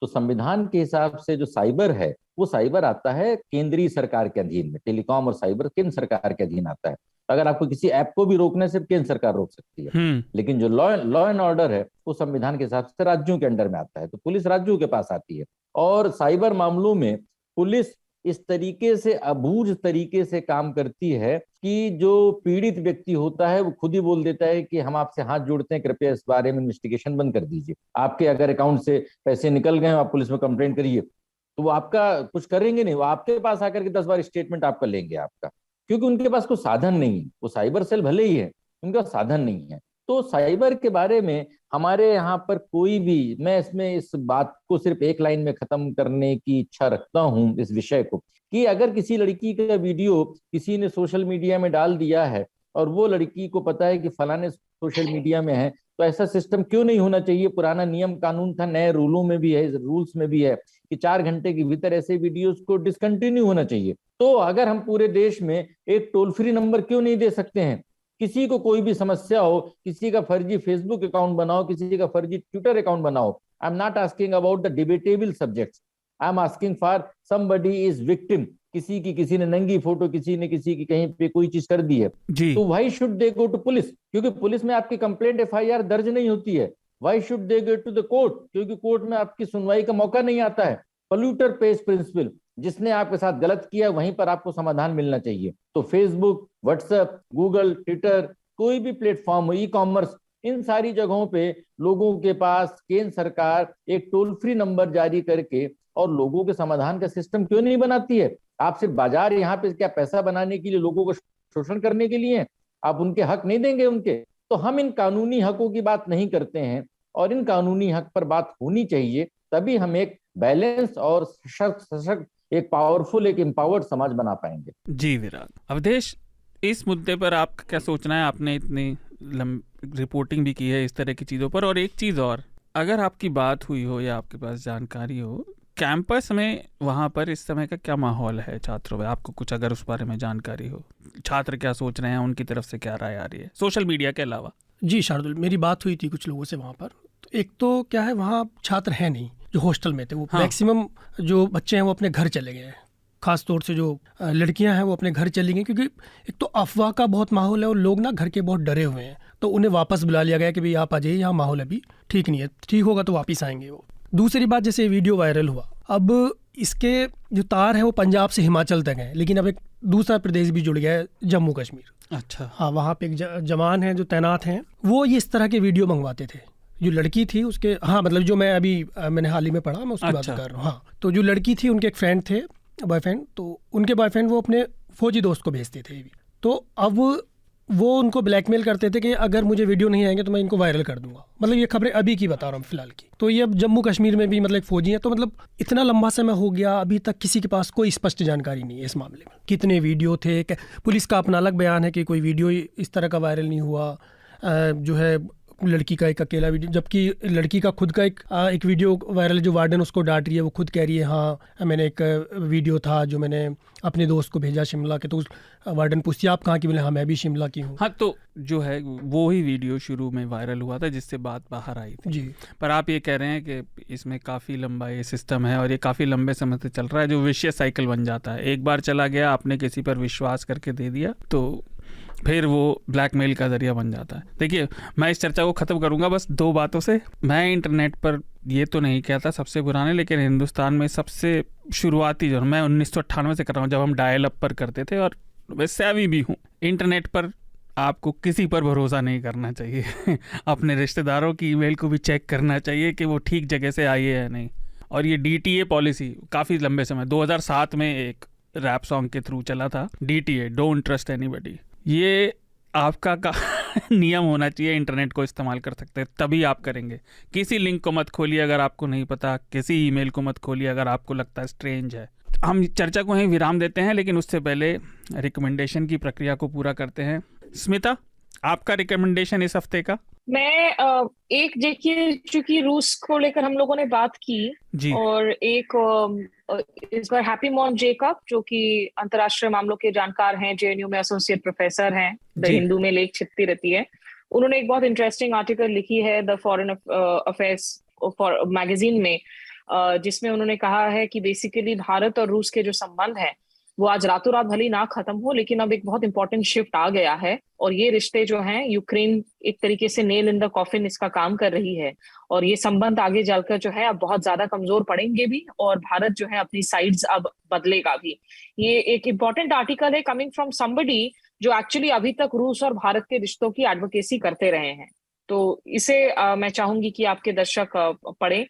तो संविधान के हिसाब से जो साइबर है, वो साइबर आता है केंद्रीय सरकार के अधीन में। टेलीकॉम और साइबर केंद्र सरकार के अधीन आता है। अगर आपको किसी ऐप को भी रोकना है, सिर्फ केंद्र सरकार रोक सकती है। लेकिन जो लॉ एंड ऑर्डर है, वो संविधान के हिसाब से राज्यों के अंडर में आता है, तो पुलिस राज्यों के पास आती है। और साइबर मामलों में पुलिस इस तरीके से अबूझ तरीके से काम करती है कि जो पीड़ित व्यक्ति होता है वो खुद ही बोल देता है कि हम आपसे हाथ जोड़ते हैं, कृपया इस बारे में इन्वेस्टिगेशन बंद कर दीजिए। आपके अगर अकाउंट से पैसे निकल गए, आप पुलिस में कंप्लेंट करिए, तो वो आपका कुछ करेंगे नहीं, वो आपके पास आकर के 10 बार स्टेटमेंट आपका लेंगे आपका, क्योंकि उनके पास कोई साधन नहीं है। वो साइबर सेल भले ही है, उनके पास साधन नहीं है। तो साइबर के बारे में हमारे यहाँ पर कोई भी, मैं इसमें इस बात को सिर्फ एक लाइन में खत्म करने की इच्छा रखता हूँ इस विषय को, कि अगर किसी लड़की का वीडियो किसी ने सोशल मीडिया में डाल दिया है और वो लड़की को पता है कि फलाने सोशल मीडिया में है, तो ऐसा सिस्टम क्यों नहीं होना चाहिए? पुराना नियम कानून था, नए रूलों में भी है, रूल्स में भी है कि 4 घंटे के भीतर ऐसे वीडियोस को डिसकंटिन्यू होना चाहिए। तो अगर हम पूरे देश में एक टोल फ्री नंबर क्यों नहीं दे सकते हैं? किसी को कोई भी समस्या हो, किसी का फर्जी फेसबुक अकाउंट बनाओ, किसी का फर्जी ट्विटर अकाउंट बनाओ, I am not asking about the debatable subjects, I am asking for somebody is victim, किसी ने नंगी फोटो, किसी ने किसी की कहीं पे कोई चीज कर दी है, तो why should they go to police? क्योंकि पुलिस में आपकी कंप्लेंट एफआईआर दर्ज नहीं होती है। Why should they go to the court? क्योंकि कोर्ट में आपकी सुनवाई का मौका नहीं आता है। पोल्यूटर पेज प्रिंसिपल, जिसने आपके साथ गलत किया वहीं पर आपको समाधान मिलना चाहिए। तो फेसबुक, व्हाट्सएप, गूगल, ट्विटर, कोई भी प्लेटफॉर्म हो, ई कॉमर्स, इन सारी जगहों पे लोगों के पास केंद्र सरकार एक टोल फ्री नंबर जारी करके और लोगों के समाधान का सिस्टम क्यों नहीं बनाती है? आप सिर्फ बाजार यहाँ पे क्या पैसा बनाने के लिए, लोगों को शोषण करने के लिए आप उनके हक नहीं देंगे उनके? तो हम इन कानूनी हकों की बात नहीं करते हैं और इन कानूनी हक पर बात होनी चाहिए, तभी हम एक बैलेंस और सशक्त, एक पावरफुल, एक एम्पावर्ड समाज बना पाएंगे। जी विराट। अवधेश, इस मुद्दे पर आपका क्या सोचना है? आपने इतनी रिपोर्टिंग भी की है इस तरह की चीज़ों पर। और एक चीज़ और, अगर आपकी बात हुई हो या आपके पास जानकारी हो, कैंपस में वहाँ पर इस समय का क्या माहौल है छात्रों में? आपको कुछ अगर उस बारे में जानकारी हो, छात्र क्या सोच रहे हैं, उनकी तरफ से क्या राय आ रही है सोशल मीडिया के अलावा? जी शार्दुल, मेरी बात हुई थी कुछ लोगों से वहाँ पर। तो एक तो क्या है, वहाँ छात्र हैं नहीं जो हॉस्टल में थे, वो मैक्सिमम जो बच्चे हैं वो अपने घर चले गए हैं। खास तौर से जो लड़कियां हैं वो अपने घर चली गई, क्योंकि एक तो अफवाह का बहुत माहौल है और लोग ना घर के बहुत डरे हुए हैं, तो उन्हें वापस बुला लिया गया कि भाई आप आ जाइए, यहाँ माहौल अभी ठीक नहीं है, ठीक होगा तो वापस आएंगे वो। दूसरी बात, जैसे वीडियो वायरल हुआ, अब इसके जो तार है वो पंजाब से हिमाचल तक है, लेकिन अब एक दूसरा प्रदेश भी जुड़ गया है, जम्मू कश्मीर। अच्छा। हाँ, वहाँ पे एक जवान हैं जो तैनात हैं, वो ये इस तरह के वीडियो मंगवाते थे। जो लड़की थी उसके, हाँ मतलब जो मैंने हाल ही में पढ़ा, मैं उसकी बात कर रहा हूँ। हाँ, तो जो लड़की थी उनके एक फ्रेंड थे, बॉयफ्रेंड, तो उनके बॉयफ्रेंड वो अपने फौजी दोस्त को भेजते थे। तो अब वो उनको ब्लैकमेल करते थे कि अगर मुझे वीडियो नहीं आएंगे तो मैं इनको वायरल कर दूंगा। मतलब ये खबरें अभी की बता रहा हूँ फिलहाल की। तो ये अब जम्मू कश्मीर में भी मतलब फौजी हैं, तो मतलब इतना लंबा समय हो गया, अभी तक किसी के पास कोई स्पष्ट जानकारी नहीं है इस मामले में, कितने वीडियो थे। पुलिस का अपना अलग बयान है कि कोई वीडियो इस तरह का वायरल नहीं हुआ, जो है लड़की का एक अकेला वीडियो, जबकि लड़की का खुद का एक वीडियो वायरल, जो वार्डन उसको डांट रही है, वो खुद कह रही है हाँ मैंने एक वीडियो था जो मैंने अपने दोस्त को भेजा शिमला के। तो उस वार्डन पूछती है आप कहाँ की? बोले हाँ मैं भी शिमला की हूँ। हाँ, तो जो है वो ही वीडियो शुरू में वायरल हुआ था जिससे बात बाहर आई थी। जी, पर आप ये कह रहे हैं कि इसमें काफ़ी लंबा ये सिस्टम है और ये काफ़ी लंबे समय से चल रहा है, जो विशियस साइकिल बन जाता है। एक बार चला गया, आपने किसी पर विश्वास करके दे दिया, तो फिर वो ब्लैकमेल का जरिया बन जाता है। देखिए, मैं इस चर्चा को ख़त्म करूंगा बस 2 बातों से। मैं इंटरनेट पर ये तो नहीं कहता सबसे पुराने, लेकिन हिंदुस्तान में सबसे शुरुआती जो मैं 1998 से कर रहा हूँ, जब हम डायल अप पर करते थे, और वैसे अभी भी हूँ। इंटरनेट पर आपको किसी पर भरोसा नहीं करना चाहिए अपने रिश्तेदारों की ईमेल को भी चेक करना चाहिए कि वो ठीक जगह से आई है या नहीं। और ये DTA पॉलिसी काफ़ी लंबे समय 2007 में एक रैप सॉन्ग के थ्रू चला था, DTA, डोंट ट्रस्ट एनीबॉडी। ये आपका नियम होना चाहिए। इंटरनेट को इस्तेमाल कर सकते हैं तभी आप करेंगे। किसी लिंक को मत खोलिए अगर आपको नहीं पता, किसी ईमेल को मत खोलिए अगर आपको लगता है स्ट्रेंज है। हम चर्चा को यहीं विराम देते हैं, लेकिन उससे पहले रिकमेंडेशन की प्रक्रिया को पूरा करते हैं। स्मिता, आपका रिकमेंडेशन इस हफ्ते का? मैं एक, देखिए चूंकि रूस को लेकर हम लोगों ने बात की जी, और एक इस बार हैप्पी मॉम जेकब, जो कि अंतर्राष्ट्रीय मामलों के जानकार हैं, JNU में एसोसिएट प्रोफेसर हैं, द हिंदू में लेख छिपती रहती है। उन्होंने एक बहुत इंटरेस्टिंग आर्टिकल लिखी है द फॉरेन अफेयर्स मैगजीन में, जिसमें उन्होंने कहा है कि बेसिकली भारत और रूस के जो संबंध है वो आज रातों रात भले ना खत्म हो, लेकिन अब एक बहुत इंपॉर्टेंट शिफ्ट आ गया है। और ये रिश्ते जो हैं, यूक्रेन एक तरीके से नेल इन द कॉफिन इसका काम कर रही है, और ये संबंध आगे चलकर जो है अब बहुत ज्यादा कमजोर पड़ेंगे भी, और भारत जो है अपनी साइड्स अब बदलेगा भी। ये एक इंपॉर्टेंट आर्टिकल है कमिंग फ्रॉम समबडी जो एक्चुअली अभी तक रूस और भारत के रिश्तों की एडवोकेसी करते रहे हैं। तो इसे मैं चाहूंगी कि आपके दर्शक पढ़ें,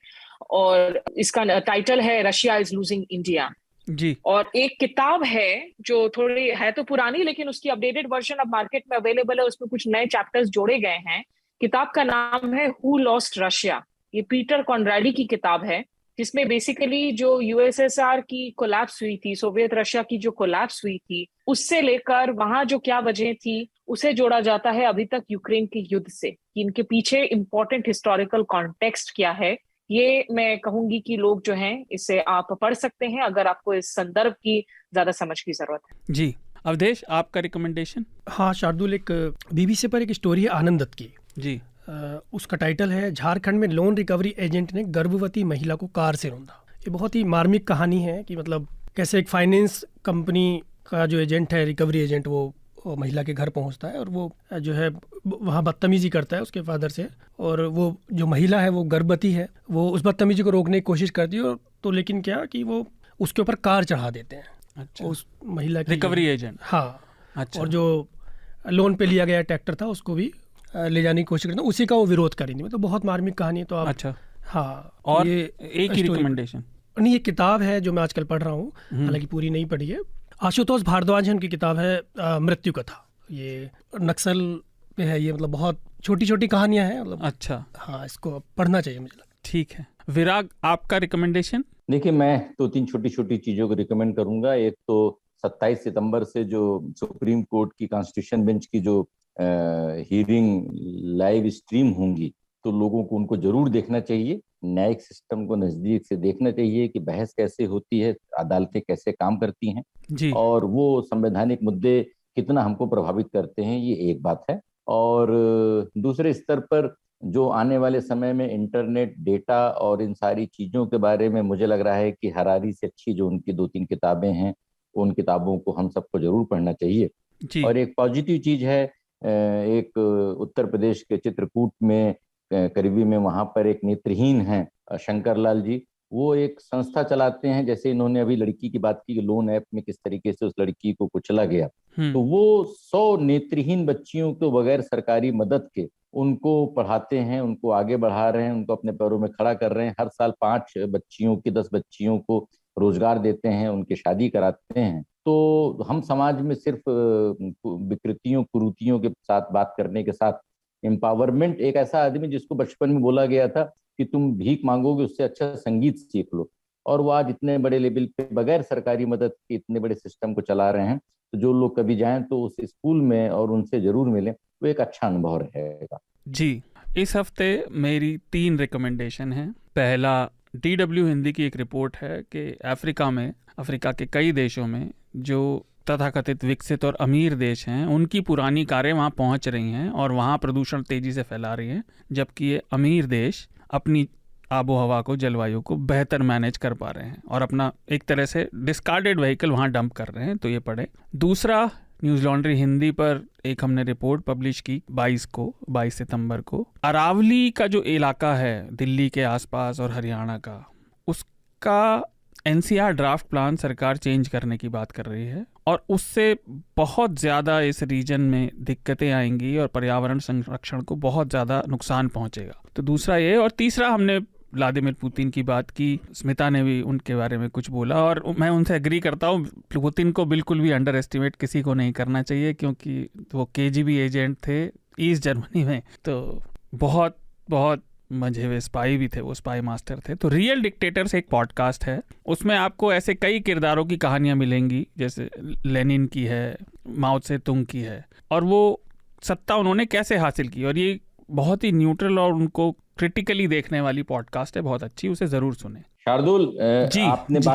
और इसका टाइटल है रशिया इज लूजिंग इंडिया जी। और एक किताब है जो थोड़ी है तो पुरानी, लेकिन उसकी अपडेटेड वर्जन अब मार्केट में अवेलेबल है, उसमें कुछ नए चैप्टर्स जोड़े गए हैं। किताब का नाम है हु लॉस्ट रशिया। ये पीटर कॉनराडी की किताब है, जिसमें बेसिकली जो यूएसएसआर की कोलैप्स हुई थी, सोवियत रशिया की जो कोलैप्स हुई थी, उससे लेकर वहां जो क्या वजह थी उसे जोड़ा जाता है अभी तक यूक्रेन के युद्ध से, कि इनके पीछे इंपॉर्टेंट हिस्टोरिकल कॉन्टेक्स्ट क्या है। ये मैं कहूंगी कि लोग जो हैं इसे आप पढ़ सकते हैं अगर आपको इस संदर्भ की ज्यादा समझ की जरूरत है। जी अवधेश, आपका रिकमेंडेशन? हाँ शार्दुल, एक बीबीसी पर एक स्टोरी है आनंद दत्त की। जी। उसका टाइटल है झारखंड में लोन रिकवरी एजेंट ने गर्भवती महिला को कार से रौंदा। ये बहुत ही मार्मिक कहानी है कि मतलब कैसे एक फाइनेंस कंपनी का जो एजेंट है, रिकवरी एजेंट, वो महिला के घर पहुंचता है और वो जो है वहाँ बदतमीजी करता है उसके फादर से, और वो जो महिला है वो गर्भवती है, वो उस बदतमीजी को रोकने की कोशिश करती है, तो लेकिन क्या कि वो उसके ऊपर कार चढ़ा देते हैं। अच्छा। उस महिला की रिकवरी एजेंट? हाँ। अच्छा। और जो लोन पे लिया गया ट्रैक्टर था उसको भी ले जाने की कोशिश करते हैं, उसी का वो विरोध करेंगे। मतलब बहुत मार्मिक कहानी है। तो आप अच्छा। हाँ। और ये एक ही रिकमेंडेशन? नहीं, ये किताब है जो मैं आजकल पढ़ रहा हूँ, हालांकि पूरी नहीं पढ़ी है। आशुतोष भारद्वाज है, उनकी किताब है मृत्यु कथा। ये नक्सल पे है ये, मतलब बहुत छोटी छोटी कहानियां हैं मतलब। अच्छा। हाँ, इसको पढ़ना चाहिए मुझे लगता है। ठीक है। विराग, आपका रिकमेंडेशन? देखिए, मैं तो 3 छोटी छोटी चीजों को रिकमेंड करूंगा। एक तो 27 सितंबर से जो सुप्रीम कोर्ट की कॉन्स्टिट्यूशन बेंच की जो हियरिंग लाइव स्ट्रीम होंगी, तो लोगों को उनको जरूर देखना चाहिए। न्यायिक सिस्टम को नजदीक से देखना चाहिए कि बहस कैसे होती है, अदालतें कैसे काम करती हैं जी। और वो संवैधानिक मुद्दे कितना हमको प्रभावित करते हैं, ये एक बात है। और दूसरे स्तर पर जो आने वाले समय में इंटरनेट, डेटा और इन सारी चीजों के बारे में मुझे लग रहा है कि हरारी से अच्छी जो उनकी 2-3 किताबें हैं, उन किताबों को हम सबको जरूर पढ़ना चाहिए। जी। और एक पॉजिटिव चीज है, एक उत्तर प्रदेश के चित्रकूट में करीबी में, वहां पर एक नेत्रहीन है शंकर लाल जी, वो एक संस्था चलाते हैं। जैसे इन्होंने अभी लड़की की बात की, लोन ऐप में किस तरीके से उस लड़की को कुचला गया, तो वो 100 नेत्रहीन बच्चियों को बगैर सरकारी मदद के उनको पढ़ाते हैं, उनको आगे बढ़ा रहे हैं, उनको अपने पैरों में खड़ा कर रहे हैं। हर साल 5 बच्चियों की 10 बच्चियों को रोजगार देते हैं, उनकी शादी कराते हैं। तो हम समाज में सिर्फ विकृतियों, कुरीतियों के साथ बात करने के साथ एम्पावरमेंट, एक ऐसा आदमी जिसको बचपन में बोला गया था कि तुम भीख मांगोगे उससे अच्छा संगीत सीख लो, और वो आज इतने बड़े लेवल पे बगैर सरकारी मदद के इतने बड़े सिस्टम को चला रहे हैं। तो जो लोग कभी जाएं तो उस स्कूल में और उनसे जरूर मिलें, वो एक अच्छा अनुभव रहेगा। जी। इस हफ्ते मेरी 3 रिकमेंडेशन हैं। पहला, DW हिंदी की एक रिपोर्ट है कि अफ्रीका के कई देशों में जो तथाकथित विकसित और अमीर देश हैं, उनकी पुरानी कारें वहाँ पहुँच रही हैं और वहाँ प्रदूषण तेजी से फैला रही हैं, जबकि ये अमीर देश अपनी आबो हवा को, जलवायु को बेहतर मैनेज कर पा रहे हैं और अपना एक तरह से डिस्कार्डेड व्हीकल वहाँ डंप कर रहे हैं। तो ये पढ़े। दूसरा, न्यूज़ लॉन्ड्री हिंदी पर एक हमने रिपोर्ट पब्लिश की 22 सितंबर को। अरावली का जो इलाका है दिल्ली के आसपास और हरियाणा का, उसका NCR ड्राफ्ट प्लान सरकार चेंज करने की बात कर रही है और उससे बहुत ज़्यादा इस रीजन में दिक्कतें आएंगी और पर्यावरण संरक्षण को बहुत ज़्यादा नुकसान पहुंचेगा। तो दूसरा ये। और तीसरा, हमने व्लादिमीर पुतिन की बात की, स्मिता ने भी उनके बारे में कुछ बोला और मैं उनसे एग्री करता हूँ। पुतिन को बिल्कुल भी अंडर एस्टिमेट किसी को नहीं करना चाहिए, क्योंकि वो KGB एजेंट थे ईस्ट जर्मनी में, तो बहुत बहुत मंझे हुए स्पाई भी थे, वो स्पाई मास्टर थे। तो रियल डिक्टेटर्स एक पॉडकास्ट है, उसमें आपको ऐसे कई किरदारों की कहानियां मिलेंगी, जैसे लेनिन की है, माओ त्से तुंग की है, और वो सत्ता उन्होंने कैसे हासिल की। और ये बहुत ही न्यूट्रल और उनको क्रिटिकली देखने वाली पॉडकास्ट है, बहुत अच्छी, उसे जरूर सुने। शार्दुल, आपने जी।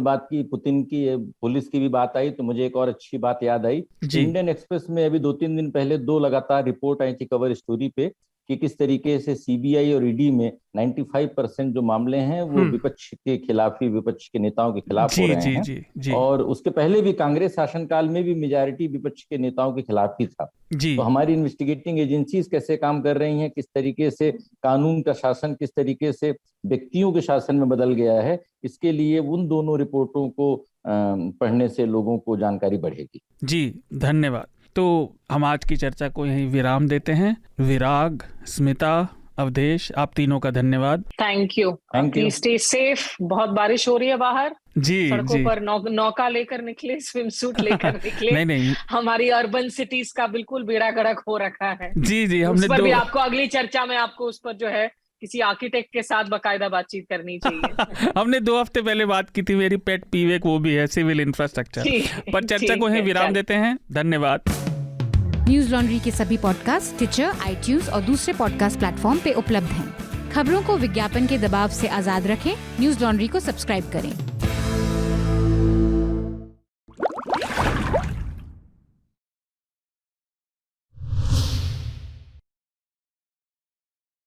बात की पुतिन की, पुलिस की भी बात आई, तो मुझे एक और अच्छी बात याद आई। इंडियन एक्सप्रेस में अभी 2-3 दिन पहले 2 लगातार रिपोर्ट आई थी कवर स्टोरी पे कि किस तरीके से CBI और ED में 95% जो मामले हैं वो विपक्ष के खिलाफ ही, विपक्ष के नेताओं के खिलाफ हो रहे हैं। और उसके पहले भी कांग्रेस शासनकाल में भी मेजॉरिटी विपक्ष के नेताओं के खिलाफ ही था। तो हमारी इन्वेस्टिगेटिंग एजेंसीज कैसे काम कर रही हैं, किस तरीके से कानून का शासन किस तरीके से व्यक्तियों के शासन में बदल गया है, इसके लिए उन दोनों रिपोर्टों को पढ़ने से लोगों को जानकारी बढ़ेगी। जी धन्यवाद। तो हम आज की चर्चा को यहीं विराम देते हैं। विराग, स्मिता, अवधेश, आप तीनों का धन्यवाद। Thank you. Please stay safe. बहुत बारिश हो रही है बाहर, जी सड़कों जी। पर नौका लेकर निकले, स्विम सूट लेकर निकले। नहीं हमारी अर्बन सिटीज का बिल्कुल बेड़ा गर्क हो रखा है। जी हमने उस पर भी आपको अगली चर्चा में आपको उस पर जो है किसी आर्किटेक्ट के साथ बकायदा बातचीत करनी चाहिए। हमने 2 हफ्ते पहले बात की थी, मेरी पेट पीवे वो भी है, सिविल इंफ्रास्ट्रक्चर पर। चर्चा को यहीं विराम देते हैं। धन्यवाद। न्यूज लॉन्ड्री के सभी पॉडकास्ट टिचर, आईट्यूज और दूसरे पॉडकास्ट प्लेटफॉर्म पे उपलब्ध हैं। खबरों को विज्ञापन के दबाव से आजाद रखें। न्यूज लॉन्ड्री को सब्सक्राइब करें।